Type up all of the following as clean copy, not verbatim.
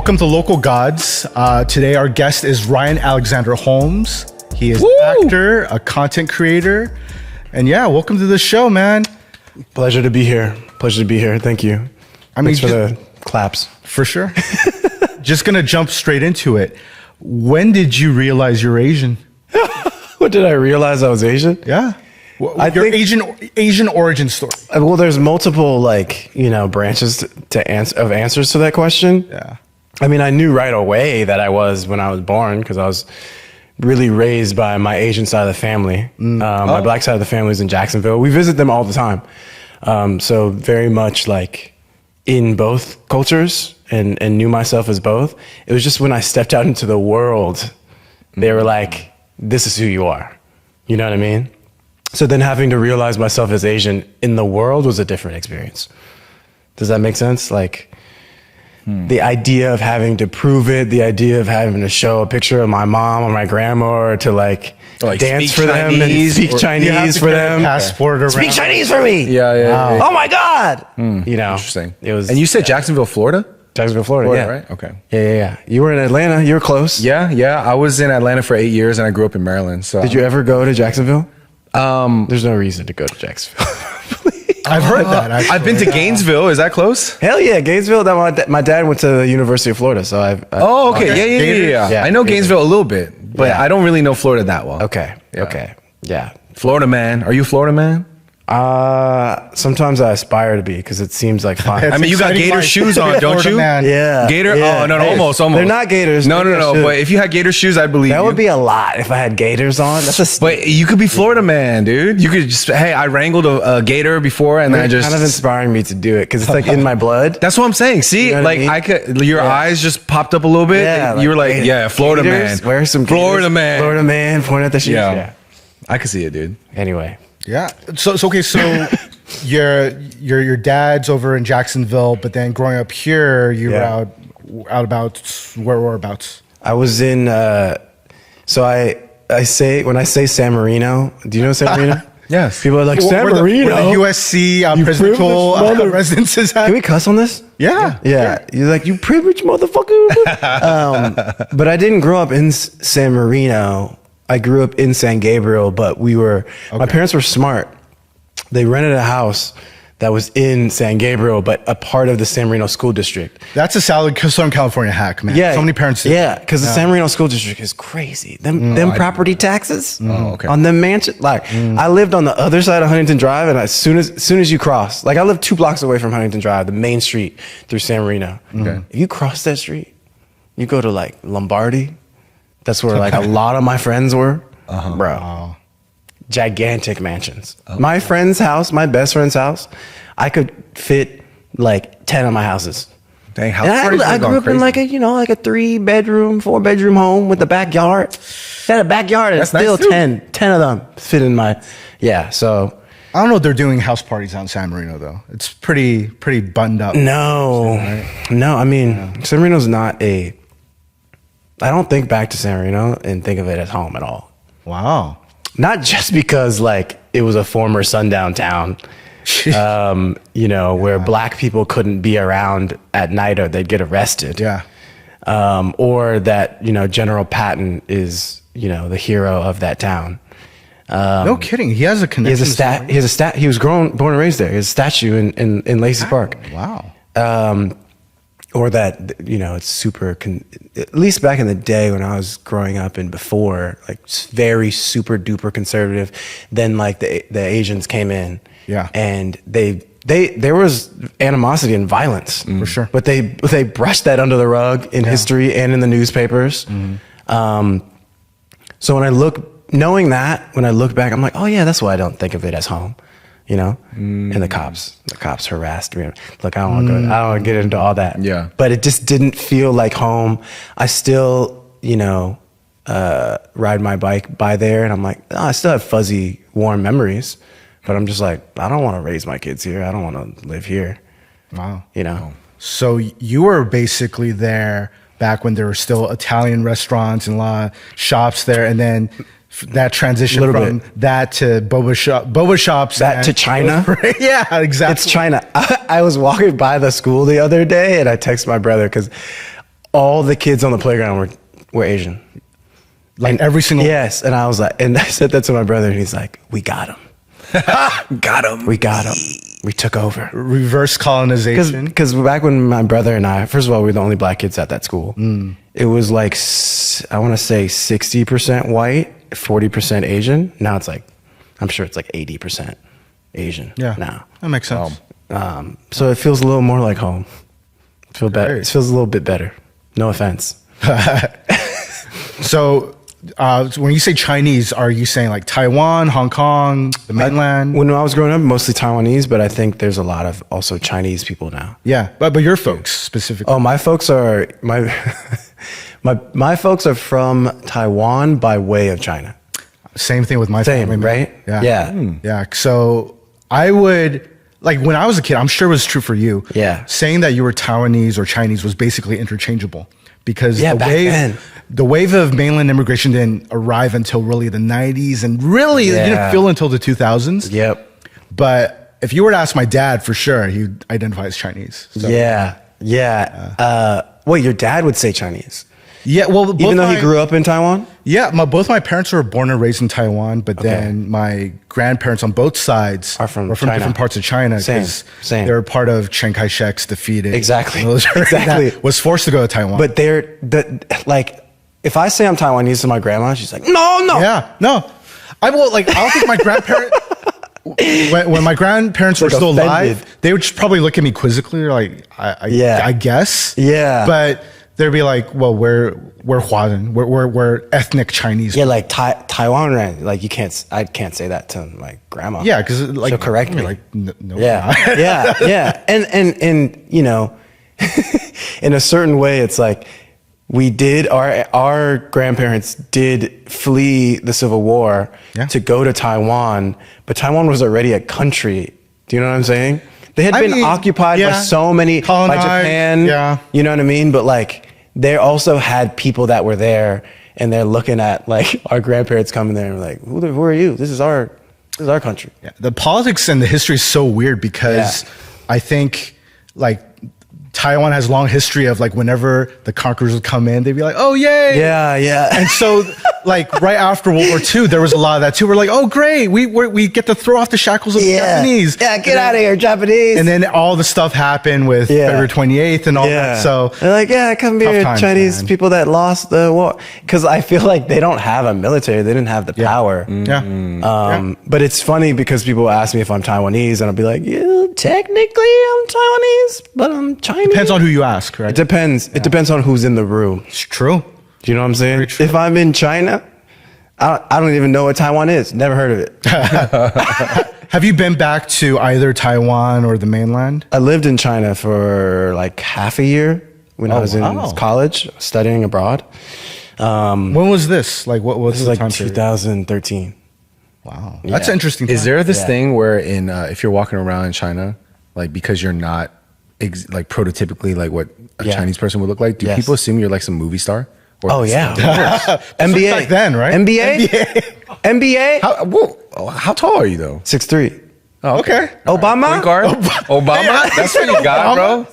welcome to Local Gods. Today our guest is Ryan Alexander Holmes. He is an actor, a content creator, and yeah, welcome to the show, man. Pleasure to be here. Thank you. Thanks for the claps. For sure. Just gonna jump straight into it. When did you realize you're Asian? What did I realize I was Asian? Yeah. Your Asian origin story. Well, there's multiple branches of answers to that question. Yeah. I mean, I knew right away that I was when I was born because I was really raised by my Asian side of the family. My black side of the family is in Jacksonville. We visit them all the time. So very much like in both cultures and knew myself as both. It was just when I stepped out into the world, they were like, this is who you are. You know what I mean? So then having to realize myself as Asian in the world was a different experience. Does that make sense? Like the idea of having to prove it, the idea of having to show a picture of my mom or my grandma or to like dance for them and speak Chinese for them. Passport around. Speak Chinese for me. Yeah. Oh my God. Interesting. It was. And you said Jacksonville, Florida? Jacksonville, Florida, yeah. Right? Okay. Yeah. You were in Atlanta. You were close. Yeah. I was in Atlanta for 8 years and I grew up in Maryland. So did you ever go to Jacksonville? There's no reason to go to Jacksonville. I've heard that. Actually. I've been to Gainesville. Is that close? Hell yeah, Gainesville. My dad went to the University of Florida, so I've. Okay. Yeah. I know Gainesville a little bit, but I don't really know Florida that well. Okay. Yeah. Florida man. Are you a Florida man? Sometimes I aspire to be because it seems like fun. I mean, you got Gator shoes on, don't you? Man. Yeah. Gator? Yeah. Oh, no, almost. They're not Gators. No. But if you had Gator shoes, I'd believe that you. would be a lot if I had Gators on. But you could be Florida man, dude. You could just, hey, I wrangled a Gator before and I just. Kind of inspiring me to do it because it's like in my blood. That's what I'm saying. See, you know like I could, your eyes just popped up a little bit. Yeah, you were like, yeah, Florida Gators, man. Wear some Florida Gators, man. Florida man, point at the shoes. Yeah. I could see it, dude. Anyway. Yeah. So your dad's over in Jacksonville, but then growing up here, you were out about whereabouts? I was in. So I say when I say San Marino. Do you know San Marino? Yes. People are like San Marino. Where the USC presidential residences at? Can we cuss on this? Yeah. You're like, you privileged motherfucker. But I didn't grow up in San Marino. I grew up in San Gabriel, but my parents were smart. They rented a house that was in San Gabriel, but a part of the San Marino School District. That's a Southern California hack, man. Yeah. So many parents do. Yeah, because the San Marino School District is crazy. Them property taxes on them mansion. Like, I lived on the other side of Huntington Drive, and as soon as you cross, like I live 2 blocks away from Huntington Drive, the main street through San Marino. Okay. If you cross that street, you go to like Lombardi. That's where like a lot of my friends were, bro. Wow. Gigantic mansions. Okay. My friend's house, my best friend's house, I could fit like 10 of my houses. Dang, I grew up in like a 3-bedroom, 4-bedroom home with a backyard. Had a backyard and still nice 10 of them fit in my, so. I don't know if they're doing house parties out in San Marino though. It's pretty buttoned up. No, I mean, San Marino's not I don't think back to San Marino and think of it as home at all. Wow. Not just because like it was a former sundown town, where black people couldn't be around at night or they'd get arrested. Yeah. Or that, General Patton is, the hero of that town. No kidding. He has a connection. He was born and raised there. He has a statue in Lacey Park. Wow. Or that, it's super, at least back in the day when I was growing up and before, like very super duper conservative, then like the Asians came in. Yeah. And there was animosity and violence. For sure. But they brushed that under the rug in history and in the newspapers. So when I knowing that, when I look back, I'm like, oh yeah, that's why I don't think of it as home. And the cops harassed me. Look, I don't want to get into all that. Yeah. But it just didn't feel like home. I still, ride my bike by there and I'm like, I still have fuzzy, warm memories, but I'm just like, I don't want to raise my kids here. I don't want to live here. Wow. So you were basically there back when there were still Italian restaurants and a lot of shops there, and then that transition from that to boba shops. That to China? Yeah, exactly. It's China. I was walking by the school the other day and I texted my brother because all the kids on the playground were Asian. Like every single. Yes, and I was like, and I said that to my brother, and he's like, "We got him, we got him, we took over." Reverse colonization. Because back when my brother and I, first of all, we were the only black kids at that school. It was like I want to say 60% white, 40% Asian. Now it's like, I'm sure it's like 80% Asian. Yeah, now that makes sense. So it feels a little more like home. Better. It feels a little bit better. No offense. So when you say Chinese, are you saying like Taiwan, Hong Kong, the mainland? When I was growing up, mostly Taiwanese, but I think there's a lot of also Chinese people now. Yeah, but your folks specifically. Oh, my folks are my folks are from Taiwan by way of China. Same thing with my family, right? Yeah. Yeah. So I would, like, when I was a kid, I'm sure it was true for you. Yeah. Saying that you were Taiwanese or Chinese was basically interchangeable because the wave of mainland immigration didn't arrive until really the 90s, and really it didn't feel until the 2000s. Yep. But if you were to ask my dad, for sure, he'd identify as Chinese. So. Wait, your dad would say Chinese? Yeah, well, even though he grew up in Taiwan? Yeah, both my parents were born and raised in Taiwan, but then my grandparents on both sides are from different parts of China because they were part of Chiang Kai-shek's defeated military that was forced to go to Taiwan. But like, if I say I'm Taiwanese to my grandma, she's like, no. Yeah, no. I don't think my grandparents... When my grandparents were still alive, they would just probably look at me quizzically, like, I guess. Yeah. But they'd be like, well, we're Huayan. We're ethnic Chinese. Yeah, like Taiwan, like I can't say that to my grandma. Yeah, because like she'll correct me. Like, no. Yeah. And you know, in a certain way, it's like our grandparents did flee the Civil War to go to Taiwan, but Taiwan was already a country. Do you know what I'm saying? They had been occupied by so many, by Japan, you know what I mean? But like, they also had people that were there, and they're looking at like our grandparents coming there and like, who are you? This is our country. Yeah. The politics and the history is so weird because I think like Taiwan has a long history of like whenever the conquerors would come in, they'd be like, oh, yay. Yeah. And so like right after World War II, there was a lot of that too. We're like, oh, great. We get to throw off the shackles of the Japanese. Yeah, get out of here, Japanese. And then all the stuff happened with February 28th and all that. So they're like, come here, Chinese people that lost the war. Because I feel like they don't have a military. They didn't have the power. But it's funny because people ask me if I'm Taiwanese, and I'll be like, yeah, technically I'm Taiwanese, but I'm Chinese. Depends on who you ask, right? It depends. It depends on who's in the room. It's true. Do you know what I'm saying? If I'm in China, I don't even know what Taiwan is. Never heard of it. Have you been back to either Taiwan or the mainland? I lived in China for like half a year when I was in college studying abroad. When was this? Like, what was the time period? 2013. Wow, that's interesting. Is there this thing where if you're walking around in China, like because you're not like prototypically like what a Chinese person would look like, do people assume you're like some movie star? NBA back then, right? NBA. How tall are you though? 6'3". Oh, okay. Obama? Point guard? Obama? That's what you got, bro.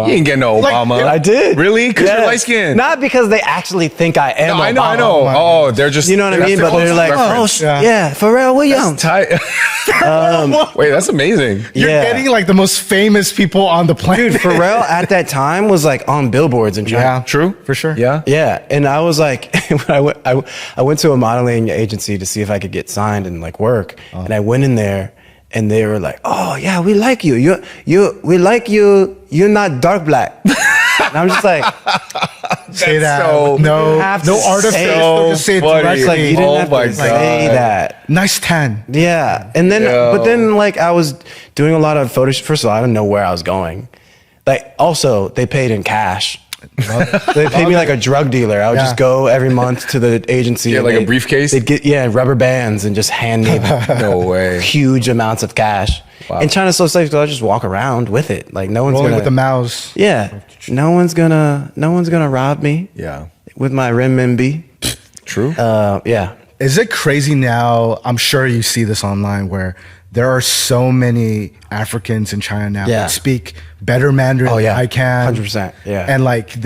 You ain't getting no Obama. I did. Really? Because you're light skinned. Not because they actually think I am Obama. I know. Oh, they're just... You know what I mean? But they're like, Pharrell Williams. That's tight. Wait, that's amazing. You're getting like the most famous people on the planet. Dude, Pharrell at that time was like on billboards in China. Yeah, true. For sure. Yeah. And I was like, when I went to a modeling agency to see if I could get signed and like work. And I went in there. And they were like, "Oh yeah, we like you. We like you. You're not dark black." And I'm just like, "Say that? So, no artifice. Just say it directly." Like, you didn't have to say that. Nice tan. Yeah, and then, but then, like, I was doing a lot of photos. First of all, I didn't know where I was going. Like, also, they paid in cash. They paid me like a drug dealer. I would just go every month to the agency. Yeah, like a briefcase? They'd get rubber bands and just hand me no way. Huge amounts of cash. Wow. And China's so safe, so I just walk around with it. Like no one's rolling gonna with the mouse. Yeah. No one's gonna rob me. Yeah. With my renminbi. True. Yeah. Is it crazy now? I'm sure you see this online where there are so many Africans in China now that speak better Mandarin than I can. 100%. Yeah. And like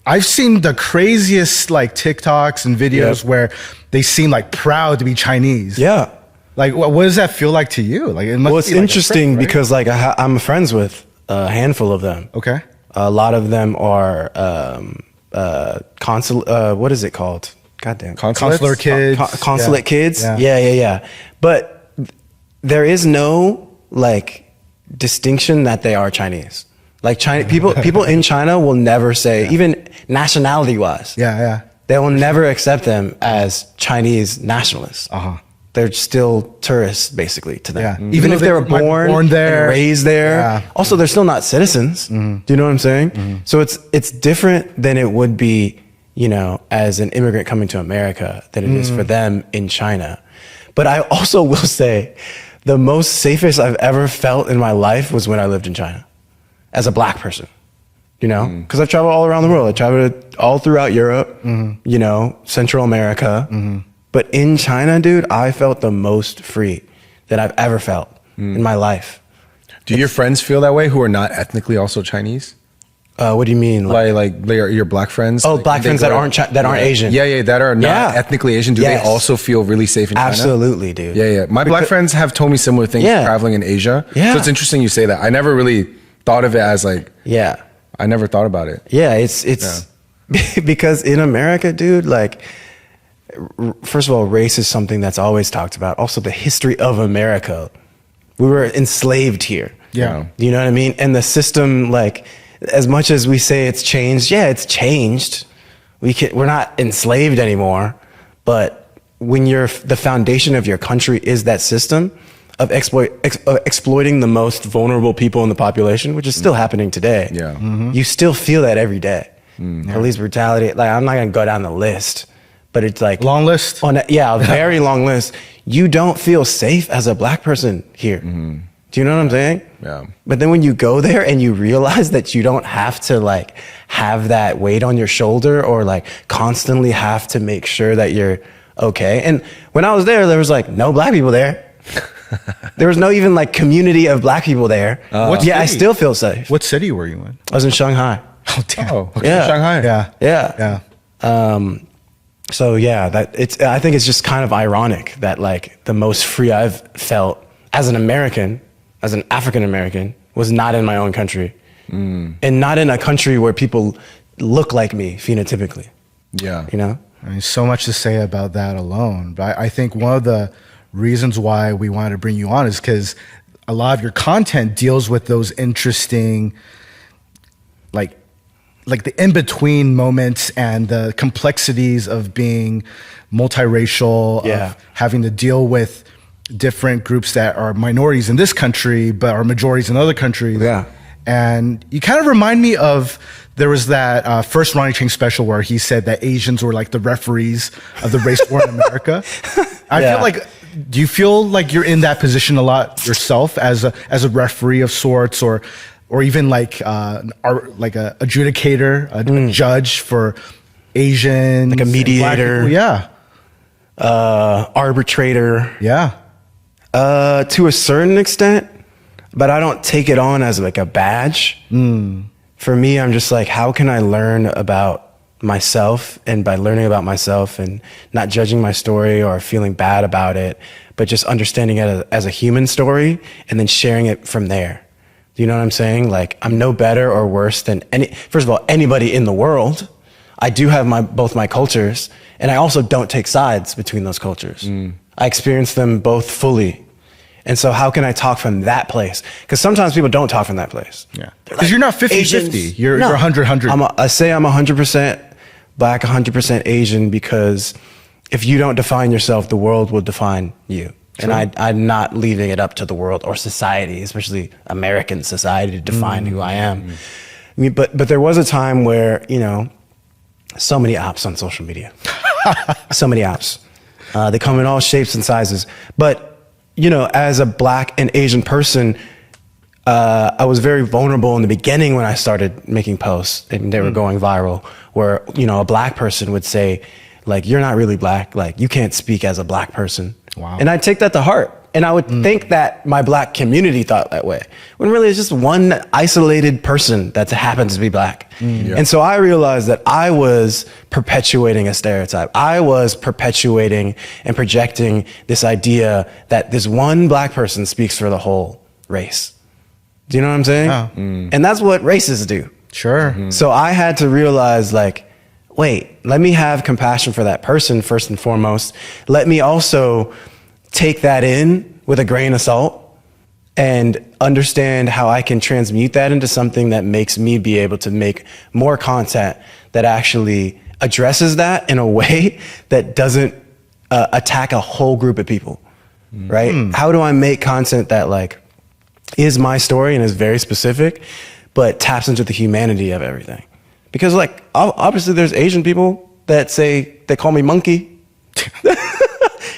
I've seen the craziest like TikToks and videos where they seem like proud to be Chinese. Yeah. Like, what does that feel like to you? Like, it must it's be like interesting right? because like I'm friends with a handful of them. Okay. A lot of them are what is it called? Goddamn. Consular kids. Consulate kids. Yeah. But there is no like distinction that they are Chinese. Like people in China will never say, even nationality wise. Yeah. They will never accept them as Chinese nationalists. They're still tourists, basically, to them. Yeah. Even if they were born there, and raised there. Yeah. Also, they're still not citizens. Do you know what I'm saying? So it's different than it would be, you know, as an immigrant coming to America than it is for them in China. But I also will say the most safest I've ever felt in my life was when I lived in China as a black person. You know, because I've traveled all around the world. I traveled all throughout Europe, you know, Central America. But in China, dude, I felt the most free that I've ever felt in my life. Do your friends feel that way who are not ethnically also Chinese? What do you mean? Like your black friends? Oh, like, black friends that aren't Asian. Yeah, that are not ethnically Asian. Do they also feel really safe in China? Absolutely, dude. Yeah. My black friends have told me similar things traveling in Asia. Yeah. So it's interesting you say that. I never really thought of it as like, I never thought about it. Yeah, it's because in America, dude, like, first of all, race is something that's always talked about. Also, the history of America. We were enslaved here. Yeah. You know what I mean? And the system, like, as much as we say it's changed, it's changed. We're not enslaved anymore. But when the foundation of your country is that system of exploiting the most vulnerable people in the population, which is still happening today, you still feel that every day. Police brutality. Like, I'm not going to go down the list. But it's like long list. A very long list. You don't feel safe as a black person here. Do you know what I'm saying? Yeah. But then when you go there and you realize that you don't have to like have that weight on your shoulder or like constantly have to make sure that you're okay. And when I was there was like no black people there. There was no even like community of black people there. I still feel safe. What city were you in? I was in Shanghai. Oh damn. Oh, okay. Shanghai. Yeah. So I think it's just kind of ironic that like the most free I've felt as an American, as an African American, was not in my own country, and not in a country where people look like me phenotypically. Yeah, you know. I mean, so much to say about that alone. But I think one of the reasons why we wanted to bring you on is because a lot of your content deals with those interesting, like the in-between moments and the complexities of being multiracial, of having to deal with different groups that are minorities in this country, but are majorities in other countries. Yeah. And you kind of remind me of, there was that first Ronnie Chang special where he said that Asians were like the referees of the race war in America. I feel like, do you feel like you're in that position a lot yourself as a referee of sorts, or even like a adjudicator, a judge for Asians, like a mediator, arbitrator, to a certain extent, but I don't take it on as like a badge. For me, I'm just like, how can I learn about myself, and by learning about myself and not judging my story or feeling bad about it, but just understanding it as a human story and then sharing it from there. Do you know what I'm saying? Like, I'm no better or worse than first of all, anybody in the world. I do have both my cultures, and I also don't take sides between those cultures. I experience them both fully. And so how can I talk from that place? Because sometimes people don't talk from that place. Yeah. Because you're not 50-50. You're 100-100. I say I'm 100% black, 100% Asian, because if you don't define yourself, the world will define you. True. And I'm not leaving it up to the world or society, especially American society, to define who I am. I mean, but there was a time where, you know, so many apps on social media, so many apps. They come in all shapes and sizes. But, you know, as a black and Asian person, I was very vulnerable in the beginning when I started making posts and they were going viral, where, you know, a black person would say, like, you're not really black. Like, you can't speak as a black person. Wow. And I take that to heart. And I would think that my black community thought that way, when really it's just one isolated person that happens to be black. And so I realized that I was perpetuating a stereotype. I was perpetuating and projecting this idea that this one black person speaks for the whole race. Do you know what I'm saying? Yeah. And that's what racists do. Sure. So I had to realize, like, wait, let me have compassion for that person first and foremost. Let me also take that in with a grain of salt and understand how I can transmute that into something that makes me be able to make more content that actually addresses that in a way that doesn't attack a whole group of people, right? How do I make content that, like, is my story and is very specific, but taps into the humanity of everything? Because, like, obviously there's Asian people that say, they call me monkey.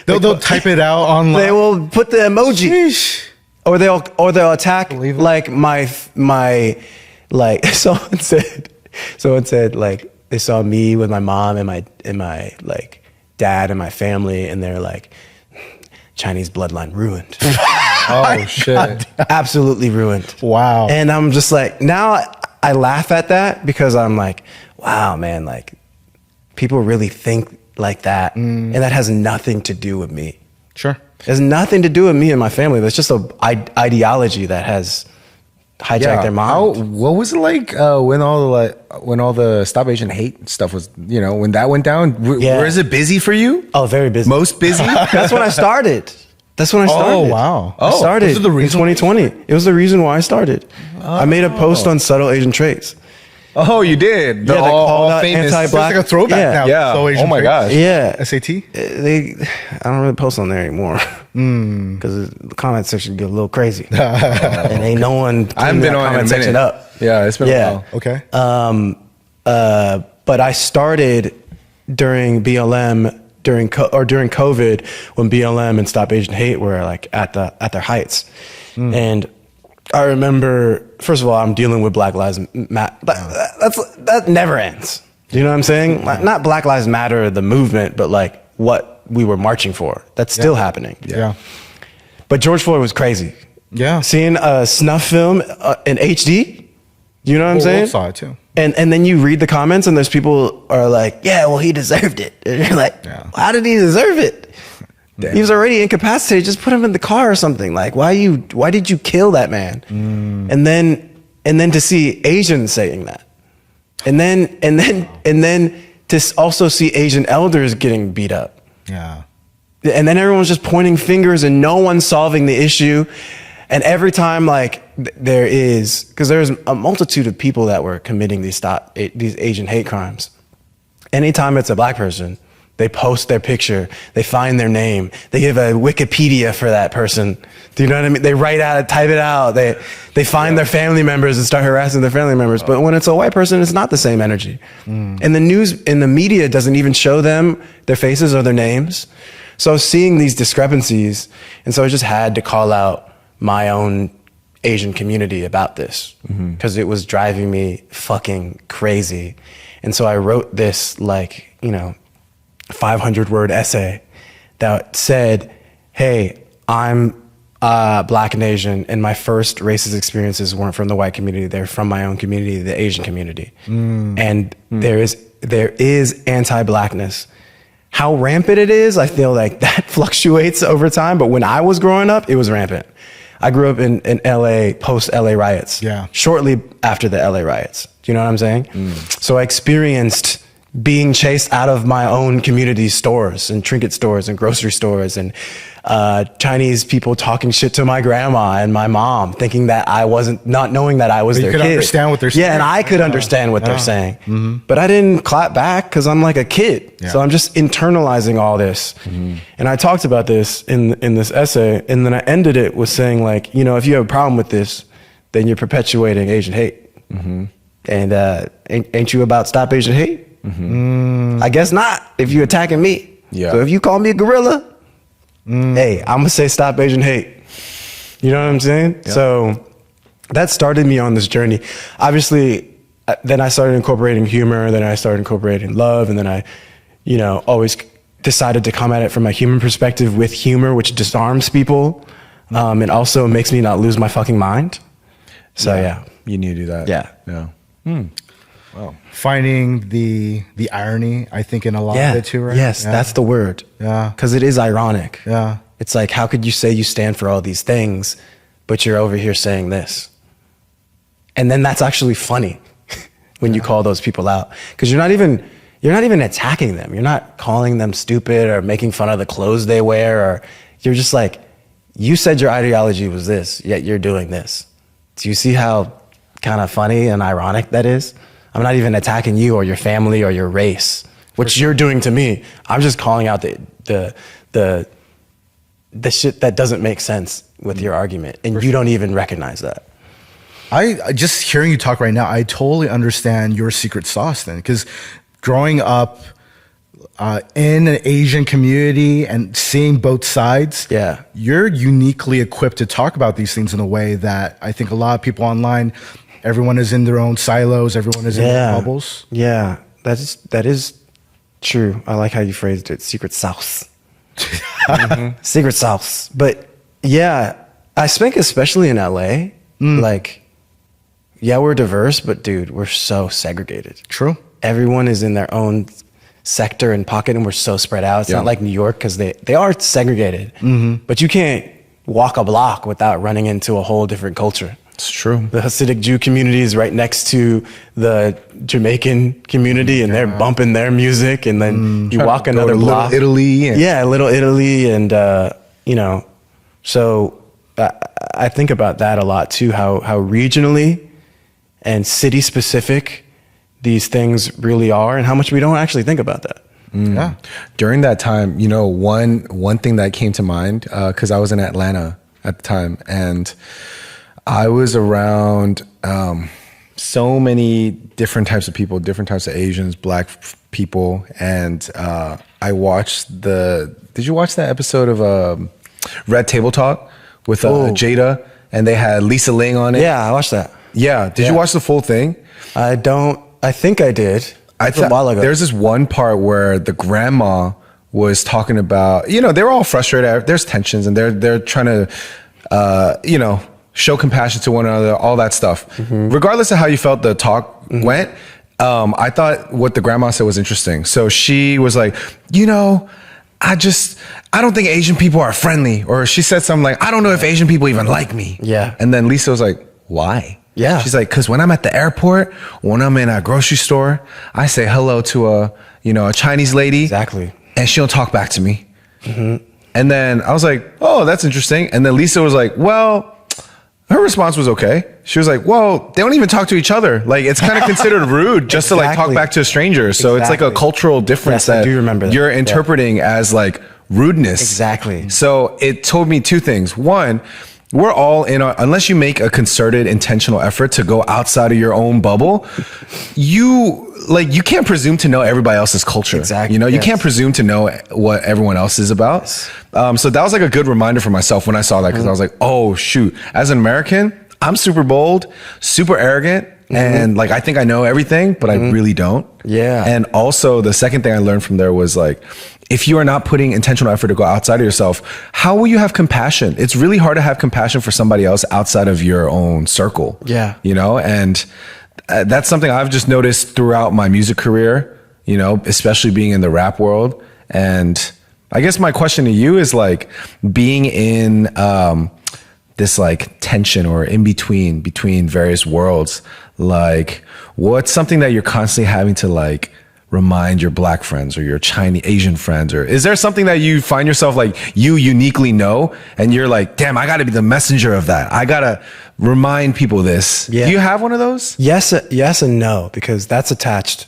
They'll type it out online. They will put the emoji. Sheesh. Or they'll attack, Believe it. like, my like, someone said, like, they saw me with my mom and my like dad and my family, and they're like, Chinese bloodline ruined. Oh shit. Absolutely ruined. Wow. And I'm just like, now I laugh at that because I'm like, wow, man, like, people really think like that. And that has nothing to do with me. Sure. It has nothing to do with me and my family. That's just an ideology that has hijacked their mind. What was it like when all the Stop Asian Hate stuff was, when that went down? Was it busy for you? Oh, very busy. Most busy? That's when I started. Oh, wow. I started this is the in reason 2020. It was the reason why I started. I made a post on subtle Asian traits. Oh, you did? They called out famous. anti-black. It's like a throwback now. Yeah. So Asian Oh my traits. gosh. Yeah. SAT? I don't really post on there anymore because the comment section get a little crazy. And ain't no one I haven't cleaning been that on in a comment section minute. up. Yeah, it's been a while. Okay. But I started during BLM during COVID, when BLM and Stop Asian Hate were, like, at their heights. And I remember, first of all, I'm dealing with Black Lives Matter. That never ends. Do you know what I'm saying? Not Black Lives Matter, the movement, but, like, what we were marching for. That's still happening. Yeah. But George Floyd was crazy. Yeah. Seeing a snuff film in HD, you know what I'm saying? I saw it too. And then you read the comments and there's people are like, yeah, well, he deserved it. And you're like, how did he deserve it? Damn. He was already incapacitated. Just put him in the car or something. Like, why did you kill that man? And then to see Asians saying that. And then to also see Asian elders getting beat up. Yeah. And then everyone's just pointing fingers and no one's solving the issue. And every time, like, because there's a multitude of people that were committing these Asian hate crimes. Anytime it's a black person, they post their picture, they find their name, they give a Wikipedia for that person. Do you know what I mean? They type it out, they find their family members and start harassing their family members. But when it's a white person, it's not the same energy. And the news and the media doesn't even show them their faces or their names. So I was seeing these discrepancies, and so I just had to call out my own Asian community about this because it was driving me fucking crazy. And so I wrote this, like, 500-word essay that said, hey, I'm Black and Asian, and my first racist experiences weren't from the white community, they're from my own community, the Asian community. And there is anti-Blackness. How rampant it is, I feel like that fluctuates over time, but when I was growing up, it was rampant. I grew up in LA, post-LA riots. Yeah. Shortly after the LA riots. Do you know what I'm saying? So I experienced being chased out of my own community stores and trinket stores and grocery stores and Chinese people talking shit to my grandma and my mom, thinking that I wasn't, not knowing that I was their kid. You could understand what they're saying. Yeah, and I could understand what they're saying. But I didn't clap back because I'm like a kid. Yeah. So I'm just internalizing all this. And I talked about this in this essay, and then I ended it with saying, like, if you have a problem with this, then you're perpetuating Asian hate. And ain't you about Stop Asian Hate? I guess not, if you're attacking me. Yeah. So if you call me a gorilla, hey, I'm gonna say Stop Asian Hate. You know what I'm saying? Yeah. So that started me on this journey. Obviously, then I started incorporating humor, then I started incorporating love, and then I, always decided to come at it from a human perspective with humor, which disarms people. and also makes me not lose my fucking mind. So yeah. You need to do that. Yeah. Wow. Finding the irony, I think, in a lot of it too, right? Yes, that's the word. Yeah. Because it is ironic. Yeah. It's like, how could you say you stand for all these things, but you're over here saying this? And then that's actually funny when you call those people out, because you're not even attacking them. You're not calling them stupid or making fun of the clothes they wear, or you're just like, you said your ideology was this, yet you're doing this. Do you see how kind of funny and ironic that is? I'm not even attacking you or your family or your race, which you're doing to me. I'm just calling out the shit that doesn't make sense with your argument, and you don't even recognize that. I just hearing you talk right now, I totally understand your secret sauce then, because growing up in an Asian community and seeing both sides, you're uniquely equipped to talk about these things in a way that I think a lot of people online, everyone is in their own silos, everyone is in their bubbles. Yeah, that is true. I like how you phrased it, secret sauce. Secret sauce. But yeah, I think especially in LA, like, yeah, we're diverse, but dude, we're so segregated. True. Everyone is in their own sector and pocket, and we're so spread out. It's not like New York, because they are segregated, but you can't walk a block without running into a whole different culture. It's true. The Hasidic Jew community is right next to the Jamaican community, and they're bumping their music, and then you walk another block. Little Italy. Little Italy, and so I think about that a lot too, how regionally and city specific these things really are, and how much we don't actually think about that. Yeah. During that time, one thing that came to mind, because I was in Atlanta at the time, and I was around so many different types of people, different types of Asians, Black people, and I watched did you watch that episode of Red Table Talk with Jada, and they had Lisa Ling on it? Yeah, I watched that. Yeah. Did you watch the full thing? I think I did. A while ago. There's this one part where the grandma was talking about, they were all frustrated. There's tensions, and they're trying to, show compassion to one another, all that stuff. Regardless of how you felt the talk went, I thought what the grandma said was interesting. So she was like, I don't think Asian people are friendly. Or she said something like, I don't know if Asian people even like me. Yeah. And then Lisa was like, why? Yeah. She's like, because when I'm at the airport, when I'm in a grocery store, I say hello to a Chinese lady. Exactly. And she don't talk back to me. And then I was like, oh, that's interesting. And then Lisa was like, well, her response was okay. She was like, well, they don't even talk to each other. Like, it's kind of considered rude just to like talk back to a stranger. So it's like a cultural difference that, I do remember that. You're interpreting as like rudeness. Exactly. So it told me two things. One, we're all unless you make a concerted, intentional effort to go outside of your own bubble, you can't presume to know everybody else's culture. Exactly. You can't presume to know what everyone else is about. Yes. So that was like a good reminder for myself when I saw that, because I was like, oh shoot, as an American, I'm super bold, super arrogant, and like I think I know everything, but I really don't. Yeah. And also the second thing I learned from there was like, if you are not putting intentional effort to go outside of yourself, how will you have compassion? It's really hard to have compassion for somebody else outside of your own circle. Yeah. And that's something I've just noticed throughout my music career, especially being in the rap world. And I guess my question to you is like, being in this like tension or in between various worlds, like what's something that you're constantly having to like remind your Black friends or your Chinese Asian friends, or is there something that you find yourself like you uniquely know and you're like, damn, I gotta be the messenger of that, I gotta remind people this? Do you have one of those? Yes and no, because that's attached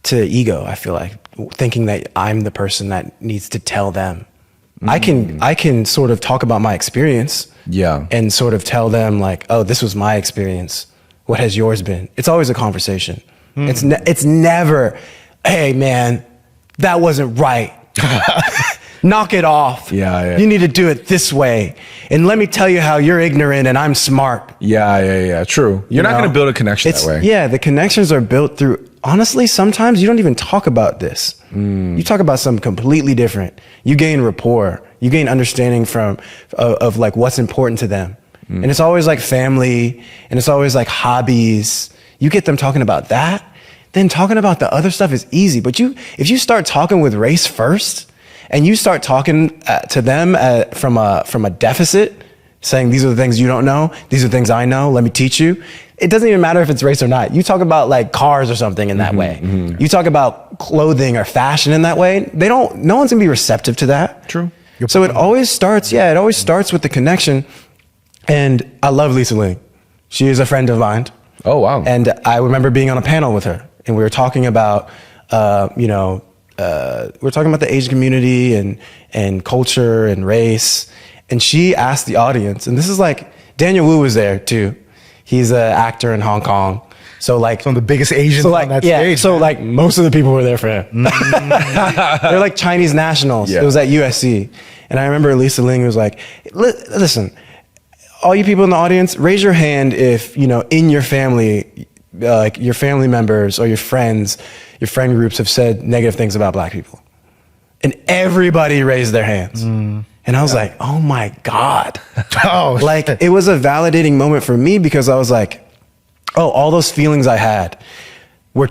to ego. I feel like thinking that I'm the person that needs to tell them. I can sort of talk about my experience and sort of tell them like, oh, this was my experience, what has yours been? It's always a conversation. It's never, hey man, that wasn't right. Knock it off. Yeah. You need to do it this way. And let me tell you how you're ignorant and I'm smart. Yeah. True. You're not going to build a connection that way. Yeah, the connections are built through, honestly, sometimes you don't even talk about this. You talk about something completely different. You gain rapport. You gain understanding of like what's important to them. And it's always like family, and it's always like hobbies. You get them talking about that, then talking about the other stuff is easy. But if you start talking with race first, and you start talking to them from a deficit, saying these are the things you don't know, these are the things I know, let me teach you. It doesn't even matter if it's race or not. You talk about like cars or something in that way. You talk about clothing or fashion in that way. No one's gonna be receptive to that. True. So it always starts with the connection. And I love Lisa Ling. She is a friend of mine. Oh, wow. And I remember being on a panel with her, and we were talking about, we're talking about the Asian community and culture and race. And she asked the audience, and this is like, Daniel Wu was there too. He's an actor in Hong Kong. So like Some of the biggest Asians on that stage. So like most of the people were there for him. They're like Chinese nationals. Yeah. It was at USC. And I remember Lisa Ling was like, listen, all you people in the audience, raise your hand if, in your family, like your family members or your friend groups have said negative things about black people. And everybody raised their hands. And I was like, oh my God. Like it was a validating moment for me, because I was like, oh, all those feelings I had were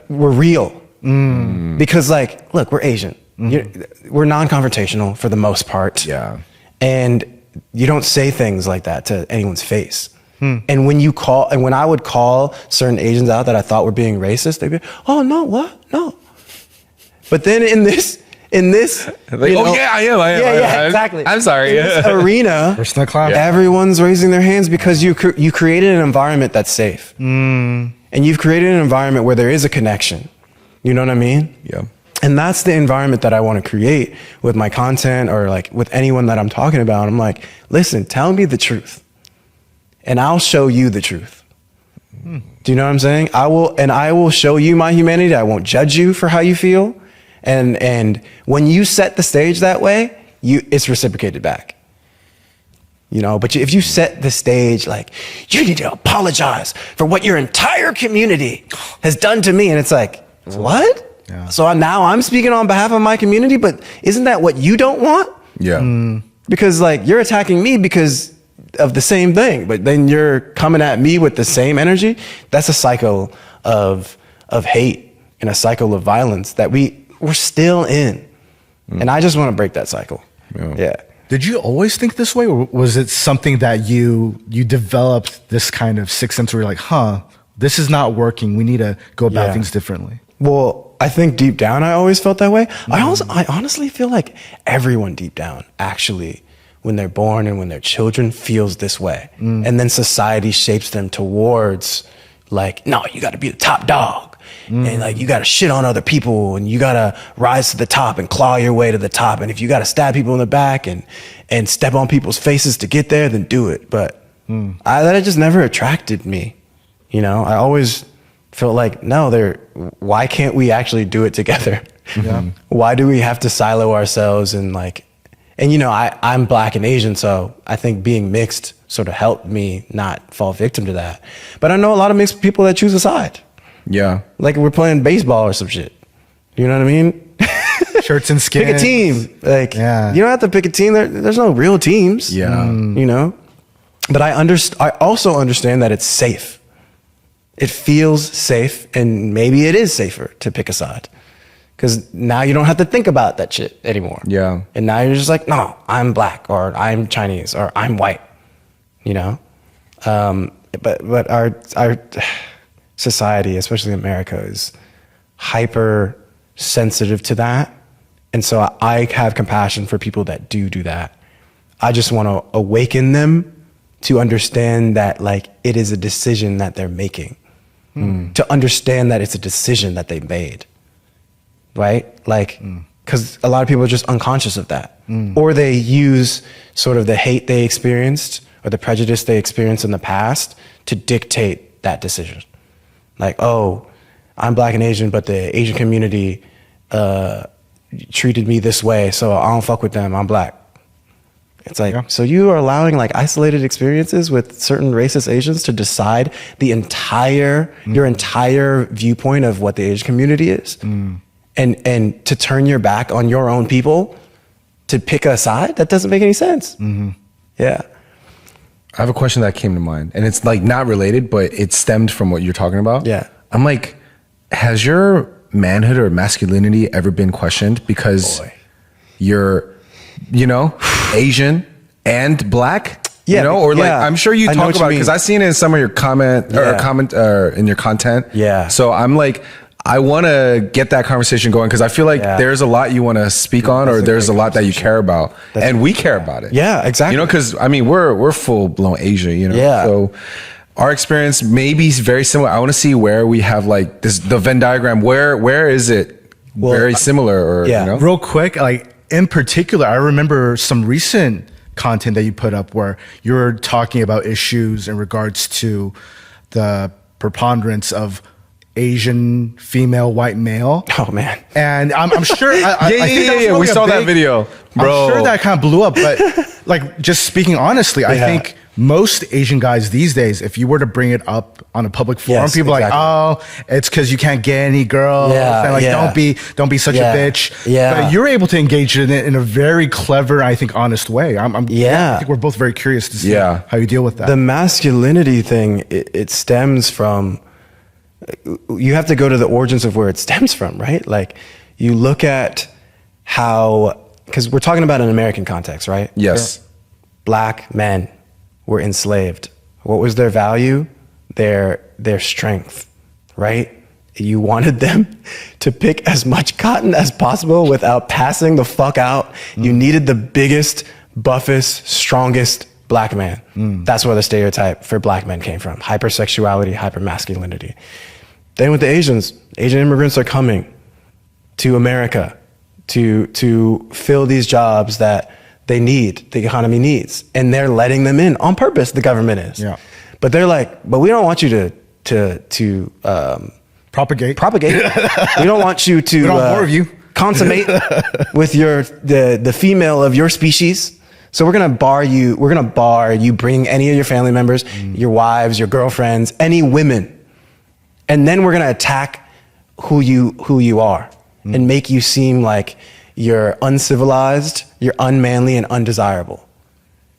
real. Because like, look, we're Asian. We're non-confrontational for the most part. Yeah. And you don't say things like that to anyone's face. And when I would call certain Asians out that I thought were being racist, they'd be, oh no, what? No. But then in this, Like, yeah, I am. Yeah, exactly. I'm sorry. In this arena, everyone's raising their hands because you created an environment that's safe. And you've created an environment where there is a connection. You know what I mean? Yeah. And that's the environment that I want to create with my content, or like with anyone that I'm talking about. I'm like, listen, tell me the truth, and I'll show you the truth. Do you know what I'm saying? I will show you my humanity. I won't judge you for how you feel. And when you set the stage that way, it's reciprocated back. But if you set the stage like, you need to apologize for what your entire community has done to me, and it's like, what? Yeah. So now I'm speaking on behalf of my community, but isn't that what you don't want? Yeah. Because like you're attacking me because of the same thing, but then you're coming at me with the same energy. That's a cycle of hate and a cycle of violence that we're still in. And I just want to break that cycle. Yeah. Did you always think this way, or was it something that you developed this kind of sixth sense where you're like, this is not working, we need to go about things differently? Well, I think deep down I always felt that way. I honestly feel like everyone deep down, actually, when they're born and when they're children, feels this way. And then society shapes them towards like, no, you got to be the top dog. And like, you got to shit on other people, and you got to rise to the top and claw your way to the top. And if you got to stab people in the back and step on people's faces to get there, then do it. But that just never attracted me. I always felt like, no, why can't we actually do it together? Yeah. Why do we have to silo ourselves and like, and I'm black and Asian, so I think being mixed sort of helped me not fall victim to that. But I know a lot of mixed people that choose a side. Yeah. Like we're playing baseball or some shit. You know what I mean? Shirts and skins. Pick a team. Like, you don't have to pick a team. There's no real teams. Yeah. But I also understand that it's safe. It feels safe, and maybe it is safer to pick a side, because now you don't have to think about that shit anymore. Yeah. And now you're just like, no, I'm black, or I'm Chinese, or I'm white. But our society, especially America, is hyper sensitive to that. And so I have compassion for people that do that. I just want to awaken them to understand that like it is a decision that they're making. To understand that it's a decision that they made. Right? Like, because a lot of people are just unconscious of that. Or they use sort of the hate they experienced or the prejudice they experienced in the past to dictate that decision. Like, oh, I'm black and Asian, but the Asian community treated me this way, so I don't fuck with them, I'm black. It's like, so you are allowing like isolated experiences with certain racist Asians to decide the your entire viewpoint of what the Asian community is, and to turn your back on your own people to pick a side? That doesn't make any sense. Yeah. I have a question that came to mind, and it's like not related, but it stemmed from what you're talking about. Yeah. I'm like, has your manhood or masculinity ever been questioned because you're, you know, Asian and black? Yeah, you know, or like, I'm sure you I know talk what you about it mean. because I've seen it in some of your or in your content. Yeah. So I'm like, I want to get that conversation going because I feel like there's a lot you want to speak on, or there's a lot that you care about, and we care about it. Yeah, exactly. You know, because I mean, we're full blown Asia. You know, so our experience may be very similar. I want to see where we have like the Venn diagram. Where is it very similar? Or you know? Real quick, like in particular, I remember some recent content that you put up where you're talking about issues in regards to the preponderance of Asian female white male. Oh man. And I'm sure I think that was we really saw that video, bro. I'm sure that kind of blew up, but like just speaking honestly, I think most Asian guys these days, if you were to bring it up on a public forum, people are like, oh, it's because you can't get any girls. And like, don't be such a bitch. But you're able to engage in it in a very clever, I think, honest way. I think we're both very curious to see how you deal with that. The masculinity thing, it stems from, you have to go to the origins of where it stems from, right? Like you look at how, because we're talking about an American context, right? Yes. Black men were enslaved. What was their value? Their strength, right? You wanted them to pick as much cotton as possible without passing the fuck out. You needed the biggest, buffest, strongest black man. That's where the stereotype for black men came from. Hypersexuality, hypermasculinity. Then with the Asians, Asian immigrants are coming to America to fill these jobs that they need, the economy needs, and they're letting them in on purpose. The government is, but they're like, but we don't want you to propagate. We don't want you to. We don't want more of you. Consummate with the female of your species. So we're gonna bar you. We're gonna bar you. Bring any of your family members, your wives, your girlfriends, any women, and then we're gonna attack who you are and make you seem like you're uncivilized, you're unmanly and undesirable.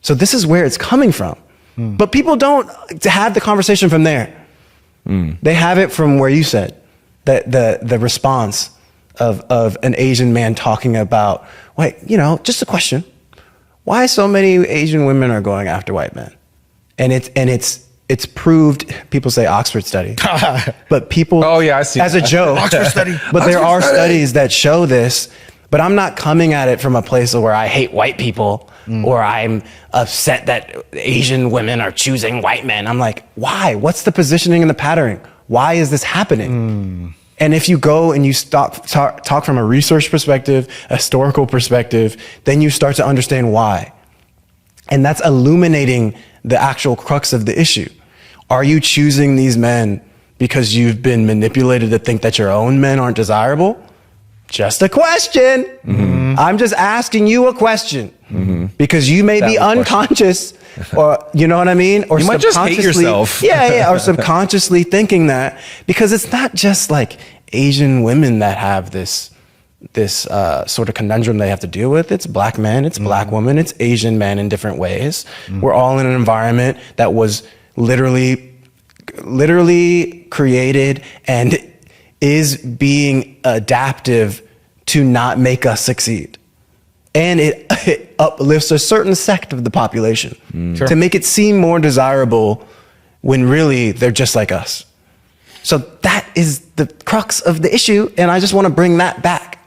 So this is where it's coming from. But people don't have the conversation from there. They have it from where you said, that the response of an Asian man talking about, wait, you know, just a question. Why so many Asian women are going after white men? And it's proved, people say Oxford study, but people, I see as a joke, Oxford study. But there are studies that show this. But I'm not coming at it from a place where I hate white people or I'm upset that Asian women are choosing white men. I'm like, why? What's the positioning and the patterning? Why is this happening? And if you go and you talk from a research perspective, a historical perspective, then you start to understand why. And that's illuminating the actual crux of the issue. Are you choosing these men because you've been manipulated to think that your own men aren't desirable? Just a question. I'm just asking you a question because you may be unconscious or, you know what I mean? Or you might just hate yourself. Or subconsciously thinking that, because it's not just like Asian women that have this sort of conundrum they have to deal with. It's black men, it's black women, it's Asian men in different ways. We're all in an environment that was literally created and is being adaptive to not make us succeed. And it uplifts a certain sect of the population to make it seem more desirable when really they're just like us. So that is the crux of the issue. And I just want to bring that back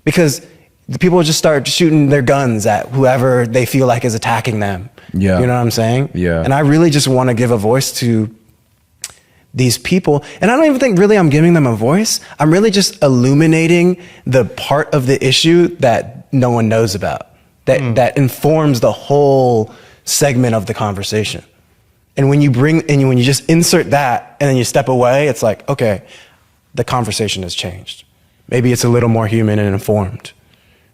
because the people just start shooting their guns at whoever they feel like is attacking them. Yeah. You know what I'm saying? Yeah. And I really just want to give a voice to these people. And I don't even think really I'm giving them a voice. I'm really just illuminating the part of the issue that no one knows about, that informs the whole segment of the conversation. And when you when you just insert that and then you step away, it's like, okay, the conversation has changed. Maybe it's a little more human and informed.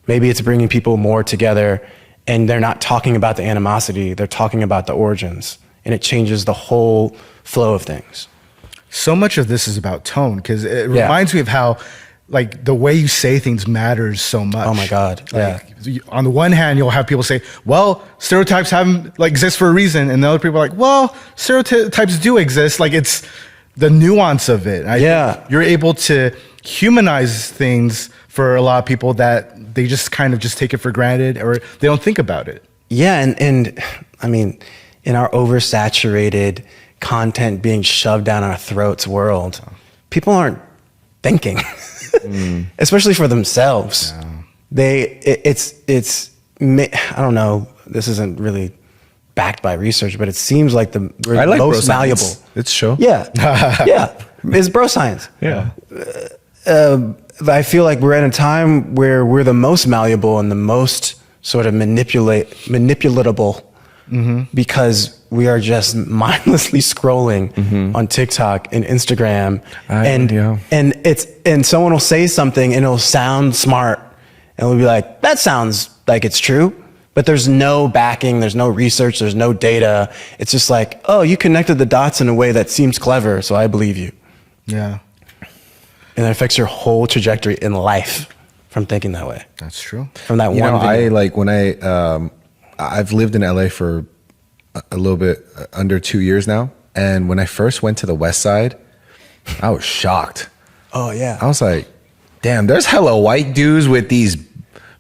Maybe it's bringing people more together and they're not talking about the animosity, they're talking about the origins, and it changes the whole flow of things. So much of this is about tone, because it reminds me of how like the way you say things matters so much. Oh my God. Yeah. On the one hand, you'll have people say, well, stereotypes haven't like exist for a reason. And the other people are like, well, stereotypes do exist. Like it's the nuance of it. I think you're able to humanize things for a lot of people that they just kind of just take it for granted or they don't think about it. Yeah. And I mean, in our oversaturated content being shoved down our throats world, people aren't thinking, especially for themselves. It's I don't know, this isn't really backed by research, but it seems like we're like most malleable. It's show. Yeah. Yeah. It's bro science. Yeah. I feel like we're at a time where we're the most malleable and the most sort of manipulatable because we are just mindlessly scrolling on TikTok and Instagram, and someone will say something and it'll sound smart, and we'll be like, that sounds like it's true, but there's no backing, there's no research, there's no data. It's just like, oh, you connected the dots in a way that seems clever, so I believe you. Yeah. And it affects your whole trajectory in life from thinking that way. That's true. From that one video. I like when I've lived in LA for a little bit under 2 years now. And when I first went to the West Side, I was shocked. Oh yeah. I was like, damn, there's hella white dudes with these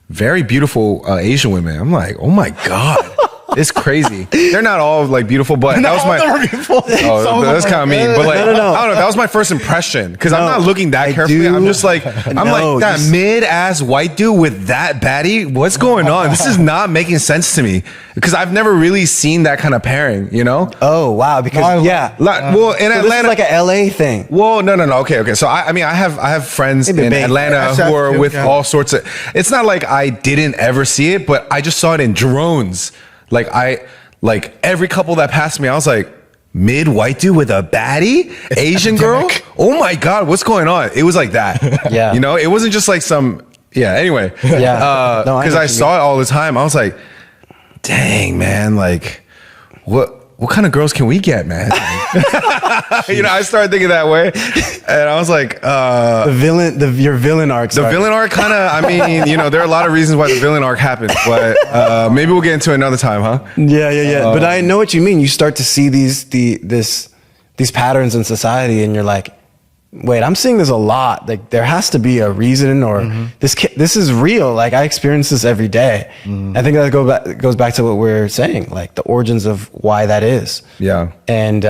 very beautiful Asian women. I'm like, oh my God. It's crazy. They're not all like beautiful, but that was my. Oh, that's kind of mean, but like, no. I don't know. That was my first impression because I'm not looking that carefully. I'm just like, like that mid-ass white dude with that baddie. What's going on? This is not making sense to me because I've never really seen that kind of pairing. You know? Oh wow! Because well, in Atlanta, this is like an LA thing. Well, no. Okay. So I mean, I have friends in Atlanta who are with all sorts of. It's not like I didn't ever see it, but I just saw it in drones. Like every couple that passed me, I was like, mid white dude with a baddie, Asian girl. Oh my God, what's going on? It was like that. Yeah. You know, it wasn't just like some, anyway. Yeah. Because I saw it all the time. I was like, dang, man, like what kind of girls can we get, man? You know, I started thinking that way. And I was like, your villain arc. The villain arc kind of, I mean, you know, there are a lot of reasons why the villain arc happens, but maybe we'll get into it another time, huh? Yeah. But I know what you mean. You start to see these patterns in society and you're like, wait, I'm seeing this a lot. Like there has to be a reason or this is real. Like I experience this every day. I think that goes back to what we're saying, like the origins of why that is. Yeah. And,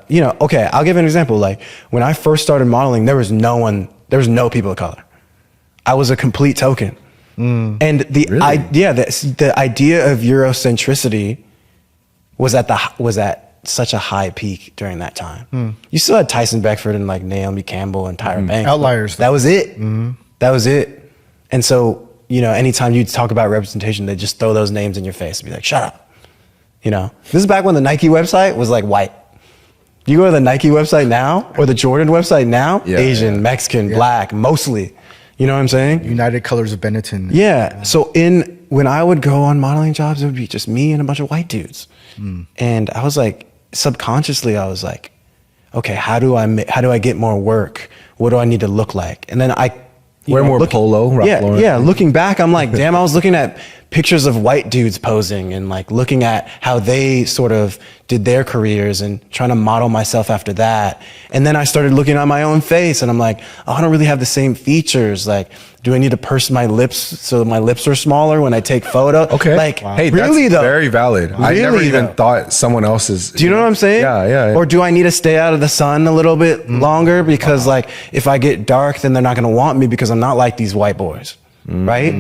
you know, okay, I'll give an example. Like when I first started modeling, there was no people of color. I was a complete token. And the idea of Eurocentricity was at such a high peak during that time. You still had Tyson Beckford and like Naomi Campbell and Tyra Banks. Outliers. That was it. That was it. And so, you know, anytime you talk about representation, they just throw those names in your face and be like, shut up. You know, this is back when the Nike website was like white. You go to the Nike website now or the Jordan website now, Asian, Mexican, Black, mostly. You know what I'm saying? United Colors of Benetton. Yeah. So when I would go on modeling jobs, it would be just me and a bunch of white dudes. And I was like, subconsciously, I was like, okay, how do I get more work? What do I need to look like? And then I wear more polo. Looking back, I'm like, damn, I was looking at pictures of white dudes posing and like looking at how they sort of did their careers and trying to model myself after that. And then I started looking at my own face and I'm like, oh, I don't really have the same features. Like, do I need to purse my lips so my lips are smaller when I take photos? Okay. Like, hey, really that's though? Very valid. I never even thought someone else's. Do you know what I'm saying? Yeah. Or do I need to stay out of the sun a little bit longer? Because like, if I get dark, then they're not going to want me because I'm not like these white boys. Right?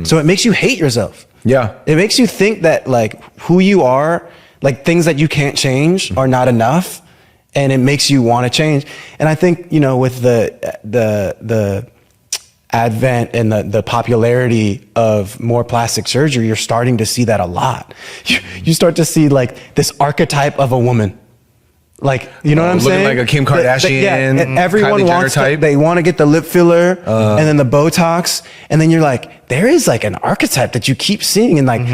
So it makes you hate yourself. Yeah. It makes you think that like who you are, like things that you can't change are not enough. And it makes you want to change. And I think, you know, with the advent and the popularity of more plastic surgery, you're starting to see that a lot. You start to see like this archetype of a woman. Like, you know what I'm saying? Looking like a Kim Kardashian, and everyone Kylie wants Jenner type. They want to get the lip filler and then the Botox. And then you're like, there is like an archetype that you keep seeing. And like,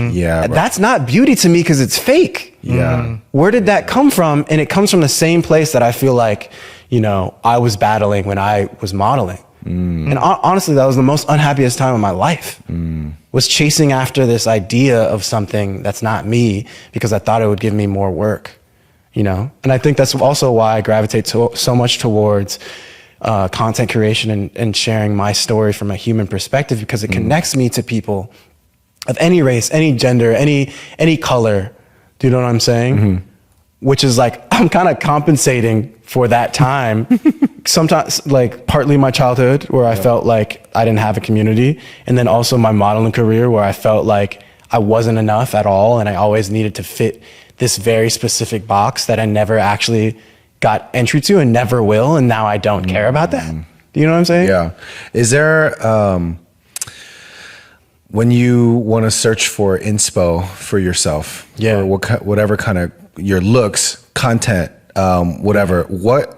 that's not beauty to me because it's fake. Yeah. Where did that come from? And it comes from the same place that I feel like, you know, I was battling when I was modeling. And honestly, that was the most unhappiest time of my life, was chasing after this idea of something that's not me because I thought it would give me more work, you know? And I think that's also why I gravitate so much towards content creation and sharing my story from a human perspective, because it connects me to people of any race, any gender, any color. Do you know what I'm saying? Which is like, I'm kind of compensating for that time. Sometimes, like, partly my childhood where I felt like I didn't have a community, and then also my modeling career where I felt like I wasn't enough at all, and I always needed to fit this very specific box that I never actually got entry to and never will, and now I don't care about that. Do you know what I'm saying? Yeah. Is there, when you want to search for inspo for yourself, or whatever kind of your looks, content, whatever, what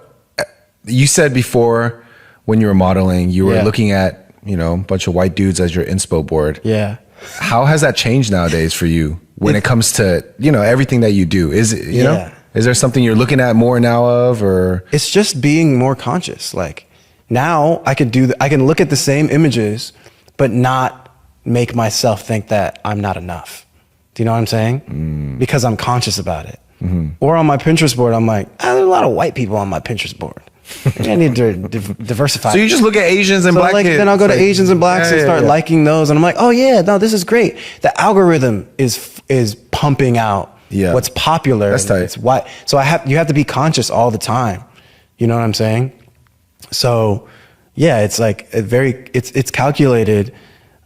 you said before when you were modeling, you were looking at, you know, a bunch of white dudes as your inspo board. Yeah. How has that changed nowadays for you when it comes to, you know, everything that you do? Is it, you know, is there something you're looking at more now of, or? It's just being more conscious. Like, now I can I can look at the same images, but not make myself think that I'm not enough. Do you know what I'm saying? Because I'm conscious about it. Or on my Pinterest board, I'm like, there's a lot of white people on my Pinterest board. I need to diversify. So you just look at Asians and black kids. Then I'll go to Asians and blacks and start liking those, and I'm like, oh yeah, no, this is great. The algorithm is pumping out what's popular. That's tight. It's why. So you have to be conscious all the time. You know what I'm saying? So yeah, it's like it's calculated,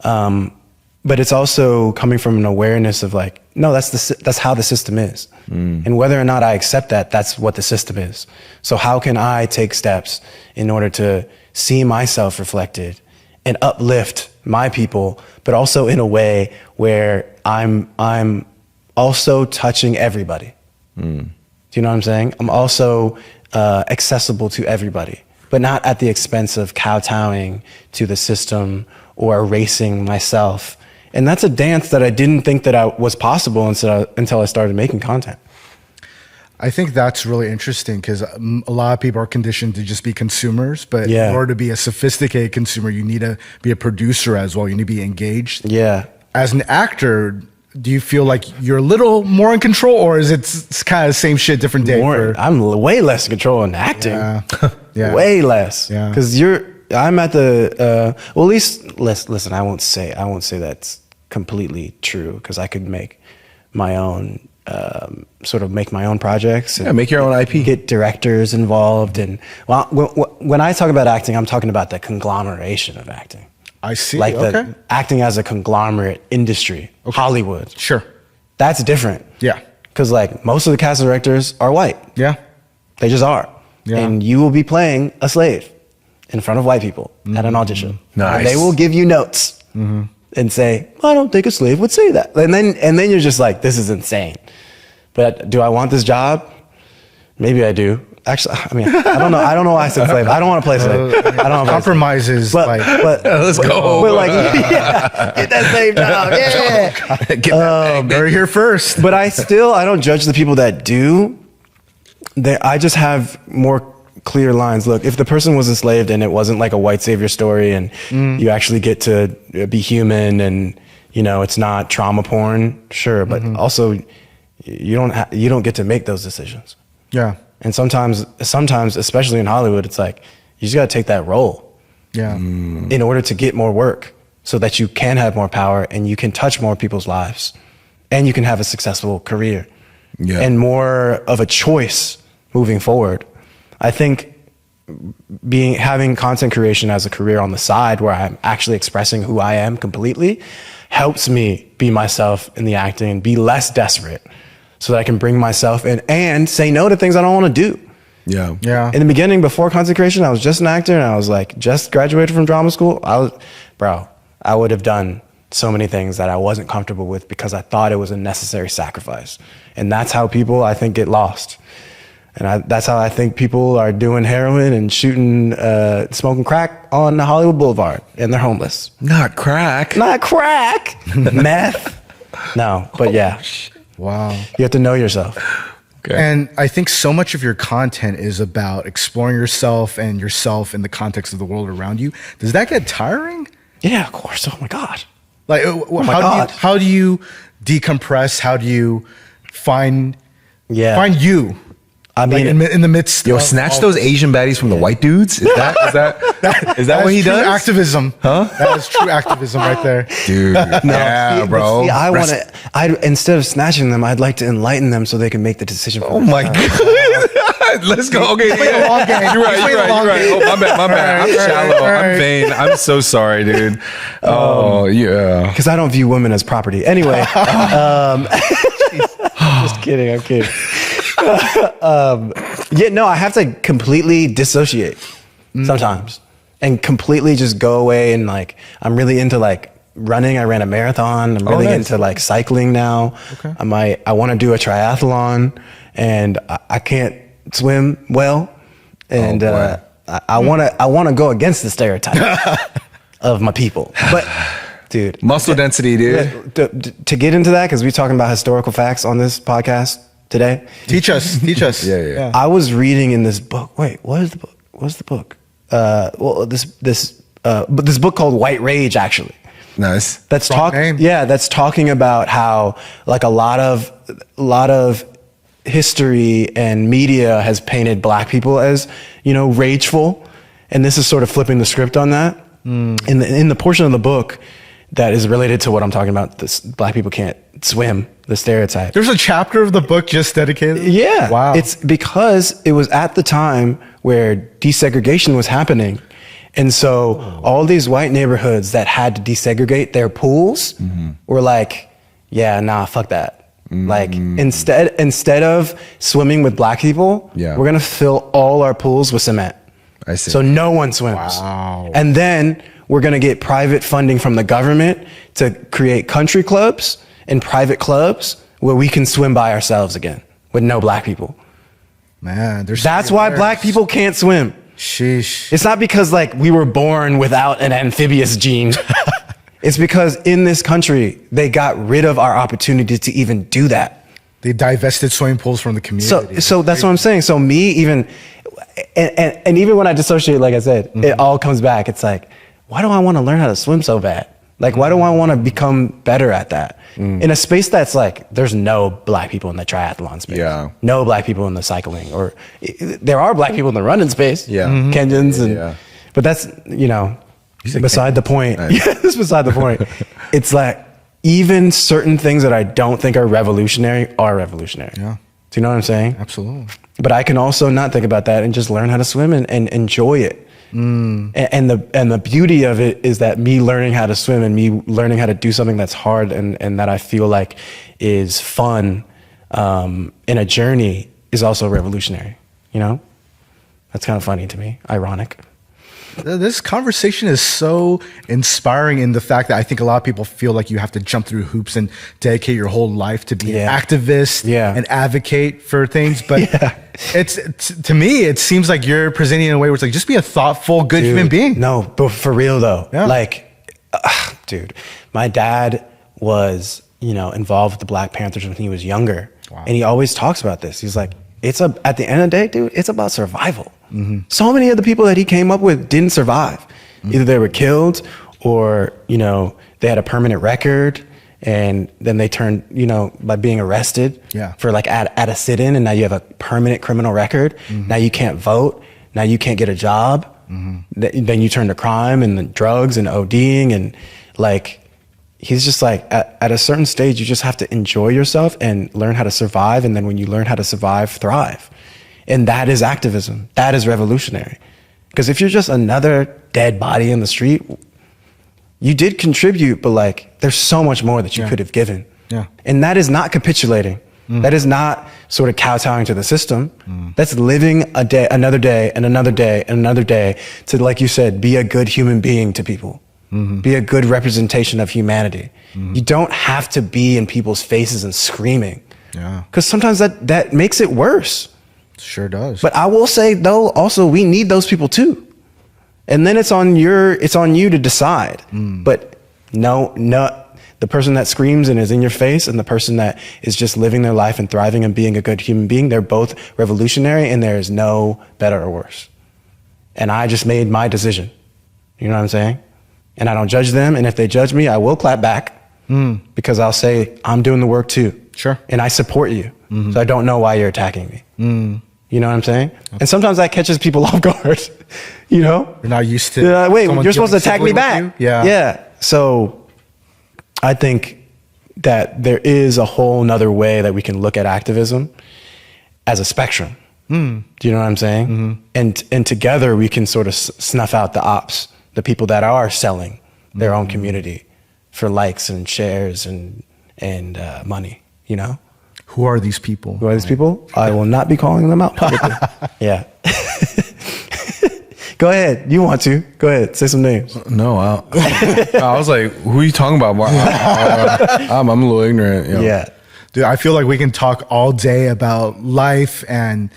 but it's also coming from an awareness of like, no, that's how the system is. And whether or not I accept that, that's what the system is. So how can I take steps in order to see myself reflected and uplift my people, but also in a way where I'm also touching everybody. Do you know what I'm saying? I'm also accessible to everybody, but not at the expense of kowtowing to the system or erasing myself. And that's a dance that I didn't think that was possible until I started making content. I think that's really interesting because a lot of people are conditioned to just be consumers, but in order to be a sophisticated consumer, you need to be a producer as well. You need to be engaged. Yeah. As an actor, do you feel like you're a little more in control, or is it's kind of the same shit, different day? I'm way less in control in acting. Yeah. Way less. Yeah. Because I'm at the well, at least listen. I won't say that's completely true, because I could make my own sort of make my own projects. And make your own IP. Get directors involved, and when I talk about acting, I'm talking about the conglomeration of acting. I see. Like the acting as a conglomerate industry, Hollywood. Sure. That's different. Yeah. Because like most of the cast directors are white. Yeah. They just are. Yeah. And you will be playing a slave in front of white people at an audition. Nice. And they will give you notes and say, I don't think a slave would say that. And then you're just like, this is insane. But do I want this job? Maybe I do. Actually, I mean, I don't know. I don't know why I said slave. I don't want to play slave. I don't compromises. But let's go. But like, get that slave job. Yeah. Get that they're here first. But I don't judge the people that do. I just have more clear lines. Look, if the person was enslaved and it wasn't like a white savior story, and you actually get to be human, and you know it's not trauma porn, sure. But also, you don't get to make those decisions. Yeah. And sometimes, especially in Hollywood, it's like you just got to take that role. Yeah. In order to get more work, so that you can have more power and you can touch more people's lives, and you can have a successful career, and more of a choice moving forward. I think having content creation as a career on the side, where I'm actually expressing who I am completely, helps me be myself in the acting and be less desperate, so that I can bring myself in and say no to things I don't want to do. Yeah. Yeah. In the beginning, before content creation, I was just an actor, and I was like, just graduated from drama school. I would have done so many things that I wasn't comfortable with because I thought it was a necessary sacrifice. And that's how people, I think, get lost. And that's how I think people are doing heroin and smoking crack on Hollywood Boulevard, and they're homeless. Not crack. Meth. No, but yeah. Wow. You have to know yourself. Okay. And I think so much of your content is about exploring yourself and yourself in the context of the world around you. Does that get tiring? Yeah, of course. Oh my God. Like, how do you decompress? How do you find you? I mean, in the midst. Yo, snatch those Asian baddies from the white dudes. Is that what he true does? Activism, huh? That is true activism right there, dude. Yeah, bro. See, I want to. Instead of snatching them, I'd like to enlighten them so they can make the decision. For Oh my God. Let's go. Okay, yeah. long game. You're right. Oh, my bad. I'm shallow. I'm vain. I'm so sorry, dude. Oh, yeah. Because I don't view women as property. Anyway, just kidding. I'm kidding. Yeah, no, I have to completely dissociate sometimes and completely just go away. And like, I'm really into like running. I ran a marathon. I'm really into like cycling now. Okay. I want to do a triathlon, and I can't swim well. And I want to go against the stereotype of my people. But dude, muscle density, dude. To get into that, because we're talking about historical facts on this podcast today. Teach us. Yeah. I was reading in this book. Wait, what is the book? What's the book? This book called White Rage, actually. Nice. That's talking about how like a lot of history and media has painted black people as, rageful, and this is sort of flipping the script on that. In the portion of the book that is related to what I'm talking about, this black people can't swim, the stereotype. There's a chapter of the book just dedicated? Yeah. Wow. It's because it was at the time where desegregation was happening. And so all these white neighborhoods that had to desegregate their pools were like, yeah, nah, fuck that. Like instead of swimming with black people, we're going to fill all our pools with cement. I see. So no one swims. Wow. And then we're going to get private funding from the government to create country clubs and private clubs where we can swim by ourselves again with no black people. Man, that's why black people can't swim. Sheesh. It's not because like we were born without an amphibious gene. It's because in this country, they got rid of our opportunity to even do that. They divested swimming pools from the community. So that's what I'm saying. So me even, and even when I dissociate, like I said, it all comes back. It's like, why do I want to learn how to swim so bad? Like, why do I want to become better at that? In a space that's like, there's no black people in the triathlon space. Yeah. No black people in the cycling, or there are black people in the running space. Yeah. Kenyans but that's, beside the point. Yeah, that's beside the point. It's like, even certain things that I don't think are revolutionary are revolutionary. Yeah. Do you know what I'm saying? Absolutely. But I can also not think about that and just learn how to swim and enjoy it. And the beauty of it is that me learning how to swim and me learning how to do something that's hard and that I feel like is fun in a journey is also revolutionary. That's kind of funny to me. Ironic. This conversation is so inspiring in the fact that I think a lot of people feel like you have to jump through hoops and dedicate your whole life to be an activist and advocate for things. But to me, it seems like you're presenting in a way where it's like, just be a thoughtful, good human being. No, but for real though, dude, my dad was, involved with the Black Panthers when he was younger. Wow. And he always talks about this. He's like, at the end of the day, dude, it's about survival. So many of the people that he came up with didn't survive. Either they were killed or, they had a permanent record and then they turned, by being arrested for like at a sit-in, and now you have a permanent criminal record. Now you can't vote. Now you can't get a job. Then you turn to crime and drugs and ODing, and like, he's just like, at a certain stage, you just have to enjoy yourself and learn how to survive. And then when you learn how to survive, thrive. And that is activism. That is revolutionary. Because if you're just another dead body in the street, you did contribute, but like, there's so much more that you could have given. Yeah. And that is not capitulating. That is not sort of kowtowing to the system. That's living a day, another day, and another day, and another day to, like you said, be a good human being to people. Be a good representation of humanity. You don't have to be in people's faces and screaming. Because sometimes that makes it worse. Sure does. But I will say though, also we need those people too. And then it's on you to decide. But no, the The person that screams and is in your face, and the person that is just living their life and thriving and being a good human being, they're both revolutionary, and there is no better or worse. And I just made my decision. You know what I'm saying? And I don't judge them. And if they judge me, I will clap back because I'll say, I'm doing the work too. Sure. And I support you. So I don't know why you're attacking me. You know what I'm saying? And sometimes that catches people off guard. You know? You're not used to. Wait, you're supposed to attack me back. Yeah. Yeah. So I think that there is a whole nother way that we can look at activism as a spectrum. Do you know what I'm saying? And together we can sort of snuff out the ops, the people that are selling their own community for likes and shares and money, you know? Who are these people? Who are these people? I will not be calling them out publicly. Yeah. Go ahead. You want to. Go ahead. Say some names. No, I was like, who are you talking about? I'm a little ignorant. You know? Yeah. Dude, I feel like we can talk all day about life and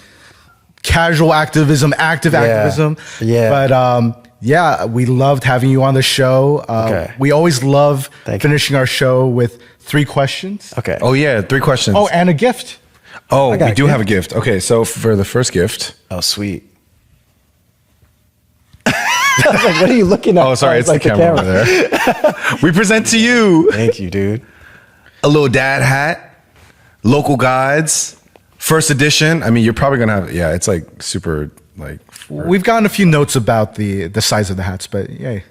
casual activism, activism. Yeah. But yeah, we loved having you on the show. Okay. We always love Thank finishing our show with 3 questions. Okay. Oh, yeah. 3 questions. Oh, and a gift. Oh, I got we a do gift. have a gift. Okay. So for the first gift. Oh, sweet. I was like, what are you looking at? Oh, sorry. It's like the camera over there. We present to you Thank you, dude. a little dad hat, local guides, first edition. I mean, you're probably going to have, yeah, it's like super like. We've gotten a few notes about the size of the hats, but yay.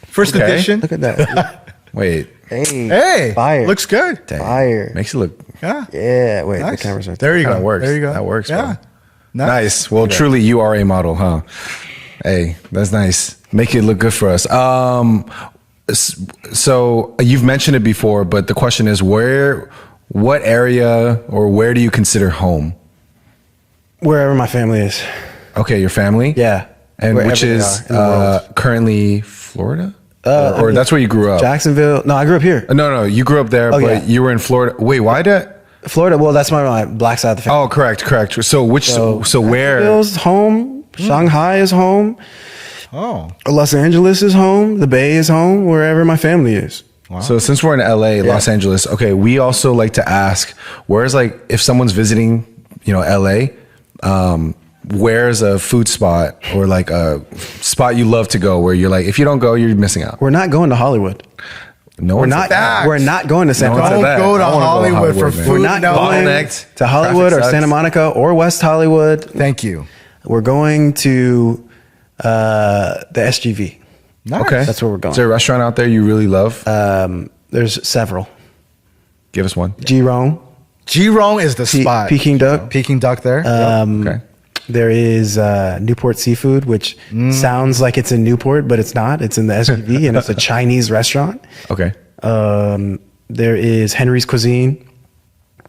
First Okay. edition. Look at that. Wait. Hey. Hey, Fire. looks good. Dang. Fire. Makes it look. Yeah. Yeah. Wait, Nice. the camera's right There you Kinda go. works. There you go. That works, bro. Yeah. Nice. Well, truly, you are a model, huh? Hey, that's nice. Make it look good for us. So you've mentioned it before, but the question is, what area or where do you consider home? Wherever my family is. Okay, your family? Yeah. And Wherever which they is are in the world. currently Florida? Or I mean, that's where you grew up? Jacksonville. No, I grew up here. No, you grew up there, Oh, but yeah. you were in Florida. Wait, why did? Florida. Well, that's my black side of the family. Oh, correct. So where? Jacksonville's home. Shanghai is home. Oh. Los Angeles is home. The Bay is home. Wherever my family is. So since we're in LA, Los Angeles, okay, we also like to ask, where's like, if someone's visiting, LA, where's a food spot or like a spot you love to go where you're like, if you don't go, you're missing out. We're not going to Hollywood. No, We're not. We're not going to San No one said Francisco. that. Go to I wanna go to Hollywood for man. food. We're not No. going Bottlenecked. to Hollywood Traffic or sucks. Santa Monica or West Hollywood. Thank you. We're going to the SGV. Nice. Okay. That's where we're going. Is there a restaurant out there you really love? There's several. Give us one. G-Rong. G-Rong is the spot. Peking Duck. Peking Duck there. Okay. There is Newport Seafood, which sounds like it's in Newport, but it's not. It's in the SGV, and it's a Chinese restaurant. Okay. There is Henry's Cuisine.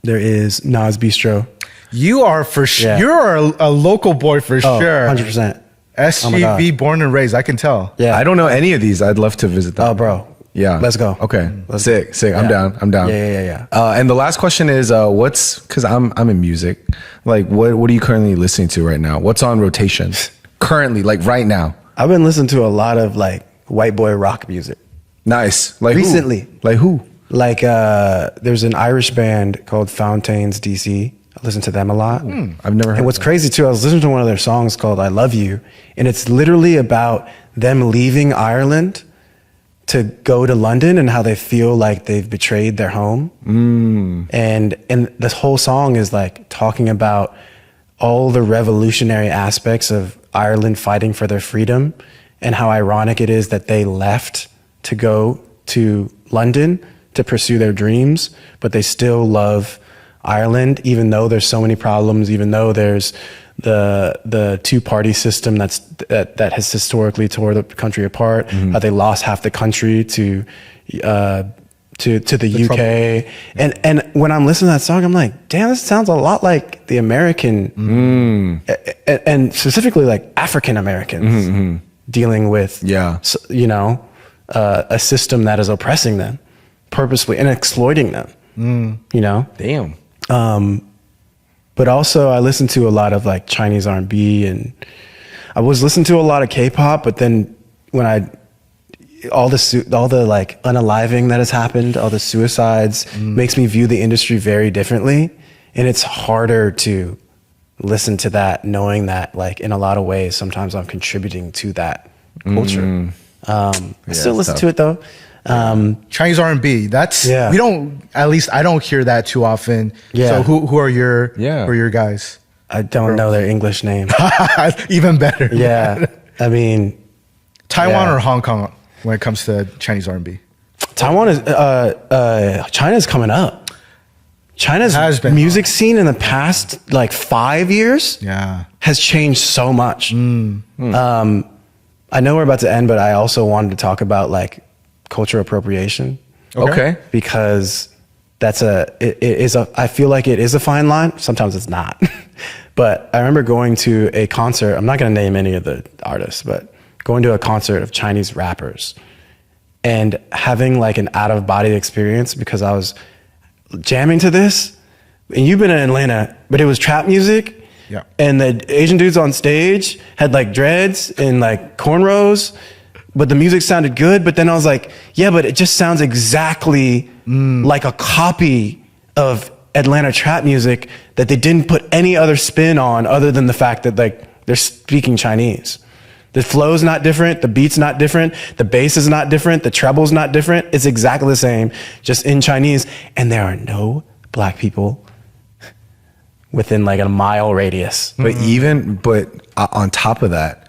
There is Nas Bistro. You are for sure. Yeah. You're a local boy for Oh, sure. 100%. SGV, born and raised. I can tell. Yeah. I don't know any of these. I'd love to visit them. Oh, bro. Yeah. Let's go. Okay. Let's Sick. I'm Yeah. down. Yeah. And the last question is, because I'm in music. Like, what are you currently listening to right now? What's on rotation currently? Like right now? I've been listening to a lot of like white boy rock music. Nice. Like Recently. who? Like who? Like there's an Irish band called Fountains DC. I listen to them a lot. I've never heard. And what's of them. crazy too, I was listening to one of their songs called I Love You, and it's literally about them leaving Ireland to go to London and how they feel like they've betrayed their home. And this whole song is like talking about all the revolutionary aspects of Ireland fighting for their freedom and how ironic it is that they left to go to London to pursue their dreams, but they still love Ireland, even though there's so many problems, even though there's the two-party system that has historically tore the country apart. How they lost half the country to the UK. And when I'm listening to that song, I'm like, damn, this sounds a lot like the American, and specifically like African Americans dealing with, a system that is oppressing them purposely and exploiting them. Damn. But also I listen to a lot of like Chinese R&B, and I was listening to a lot of K-pop, but then when all the like unaliving that has happened, all the suicides makes me view the industry very differently. And it's harder to listen to that, knowing that like in a lot of ways, sometimes I'm contributing to that culture. I still listen to it though. Chinese R&B. That's we don't. At least I don't hear that too often. Yeah. So who are your guys? I don't know their English name. Even better. Yeah. I mean, Taiwan or Hong Kong when it comes to Chinese R&B. Taiwan is China's coming up. China's music scene in the past like 5 years has changed so much. I know we're about to end, but I also wanted to talk about like cultural appropriation. Okay. Because I feel like it is a fine line. Sometimes it's not. But I remember going to a concert. I'm not going to name any of the artists, but going to a concert of Chinese rappers and having like an out of body experience because I was jamming to this. And you've been in Atlanta, but it was trap music. Yeah. And the Asian dudes on stage had like dreads and like cornrows, but the music sounded good. But then I was like, yeah, but it just sounds exactly like a copy of Atlanta trap music that they didn't put any other spin on other than the fact that like they're speaking Chinese. The flow's not different. The beat's not different. The bass is not different. The treble's not different. It's exactly the same, just in Chinese. And there are no black people within like a mile radius. But on top of that,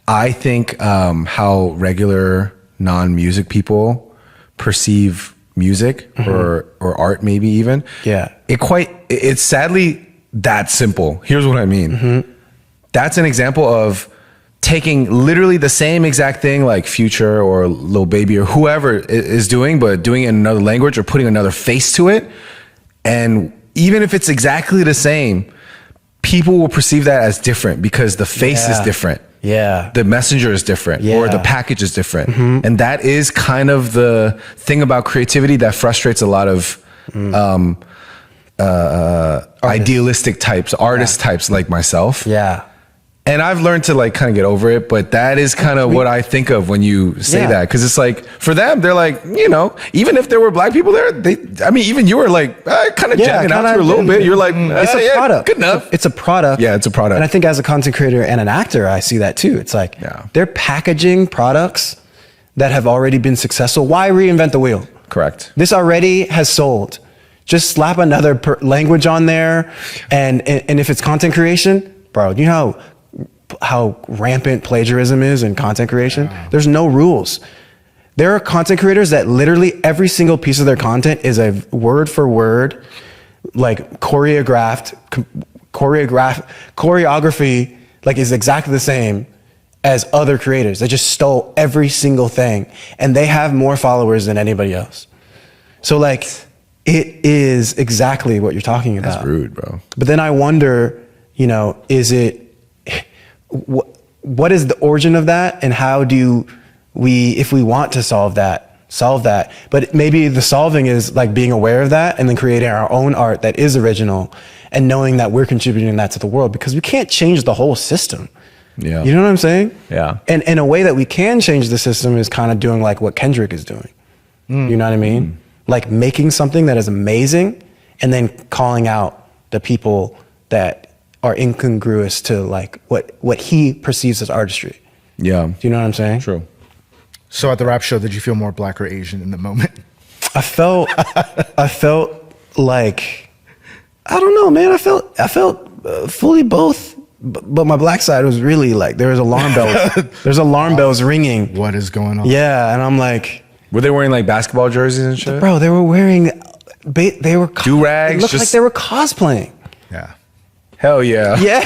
I think how regular non-music people perceive music or art, maybe even. Yeah. It's sadly that simple. Here's what I mean. That's an example of taking literally the same exact thing like Future or Lil Baby or whoever is doing, but doing it in another language or putting another face to it. And even if it's exactly the same, people will perceive that as different because the face is different. Yeah. The messenger is different or the package is different. And that is kind of the thing about creativity that frustrates a lot of idealistic types, artist types like myself. Yeah. And I've learned to like kind of get over it, but that is kind of what I think of when you say that. Cause it's like, for them, they're like, you know, even if there were black people there, even you were like, kind of jamming out to a little bit. You're like, it's a product. Good enough. It's a product. Yeah, it's a product. And I think as a content creator and an actor, I see that too. It's like, they're packaging products that have already been successful. Why reinvent the wheel? Correct. This already has sold. Just slap another language on there. And if it's content creation, bro, you know how rampant plagiarism is in content creation? There's no rules. There are content creators that literally every single piece of their content is a word for word, like choreography, like is exactly the same as other creators. They just stole every single thing and they have more followers than anybody else. So like, it is exactly what you're talking about. That's rude, bro. But then I wonder, you know, what is the origin of that, and how do we, if we want to solve that? But maybe the solving is like being aware of that and then creating our own art that is original and knowing that we're contributing that to the world, because we can't change the whole system. Yeah. You know what I'm saying? Yeah. And in a way that we can change the system is kind of doing like what Kendrick is doing. You know what I mean? Like making something that is amazing and then calling out the people that are incongruous to like what he perceives as artistry. Yeah. Do you know what I'm saying? True. So at the rap show, did you feel more black or Asian in the moment? I felt like, I don't know, man. I felt fully both, but my black side was really like, there was alarm bells. There's alarm bells ringing. What is going on? Yeah. And I'm like, were they wearing like basketball jerseys and shit? Bro, they were wearing, they were, do-rags. It looked like they were cosplaying. Yeah. Hell yeah. Yeah.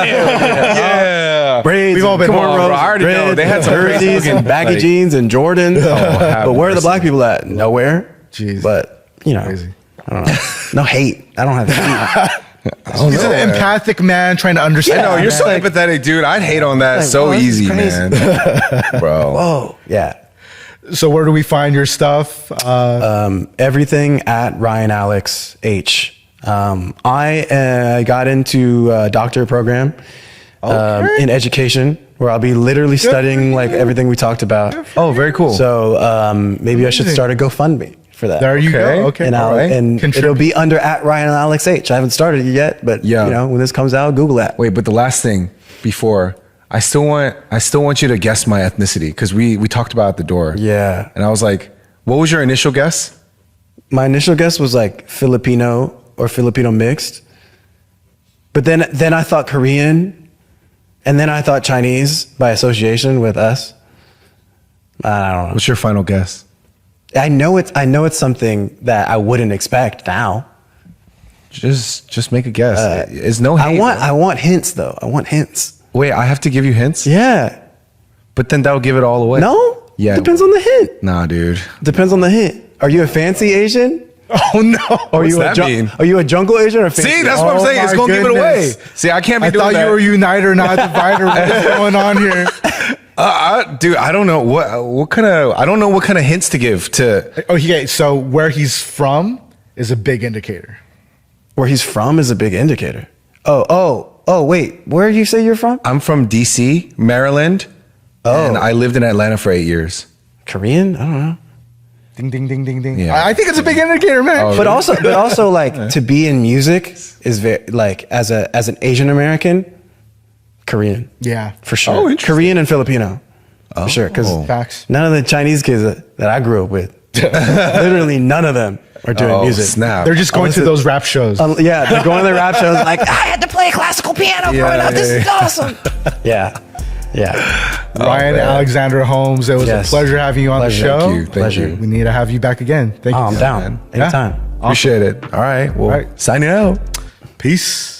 Yeah. Braids. We've all been cornrows, I already know. They had some jerseys and baggy jeans and Jordans. But where are the black people at? Nowhere. Jeez. But, you know, Crazy. I don't know. No hate. I don't have hate. He's an empathic man trying to understand. I know, you're so empathetic, dude. I'd hate on that so easy, man. Bro. Whoa. Yeah. So where do we find your stuff? Everything at Ryan Alex H. I got into a doctorate program in education, where I'll be literally studying like everything we talked about. Oh, very cool. So maybe I should start a GoFundMe for that. There you go. Okay. And, and it'll be under at Ryan Alex H. I haven't started it yet, but you know, when this comes out, Google that. Wait, but the last thing before, I still want you to guess my ethnicity, because we talked about it at the door. Yeah. And I was like, what was your initial guess? My initial guess was like Filipino or Filipino mixed. But then I thought Korean, and then I thought Chinese by association with us. I don't know. What's your final guess? I know it's something that I wouldn't expect now. Just make a guess. It's no hate. I want hints though. I want hints. Wait, I have to give you hints? Yeah. But then that'll give it all away. No? Yeah. Depends on the hint. Nah, dude. Depends on the hint. Are you a fancy Asian? Oh no! Are you are you a jungle Asian or fancy? See, that's what I'm saying. It's gonna give it away. See, I can't be doing that. I thought you were uniter, not divider. What's going on here? Dude, I don't know what kind of hints to give to. Okay, so where he's from is a big indicator. Where he's from is a big indicator. Oh, wait. Where do you say you're from? I'm from DC, Maryland. Oh. And I lived in Atlanta for 8 years. Korean? I don't know. Ding, ding, ding, ding, ding. Yeah. I think it's a big indicator, man. Oh, but also like to be in music is very, like as an Asian American, Korean. Yeah. For sure. Oh, interesting. Korean and Filipino. For sure. Because facts. None of the Chinese kids that I grew up with, literally none of them are doing music. Snap. They're just going to those rap shows. Yeah, they're going to the rap shows like, I had to play classical piano growing up. This is awesome. Yeah. Ryan Alexander Holmes, it was a pleasure having you on the show. Thank you. We need to have you back again. Thank you. I'm down. Man. Anytime. Appreciate it. All right. Well, signing out. Peace.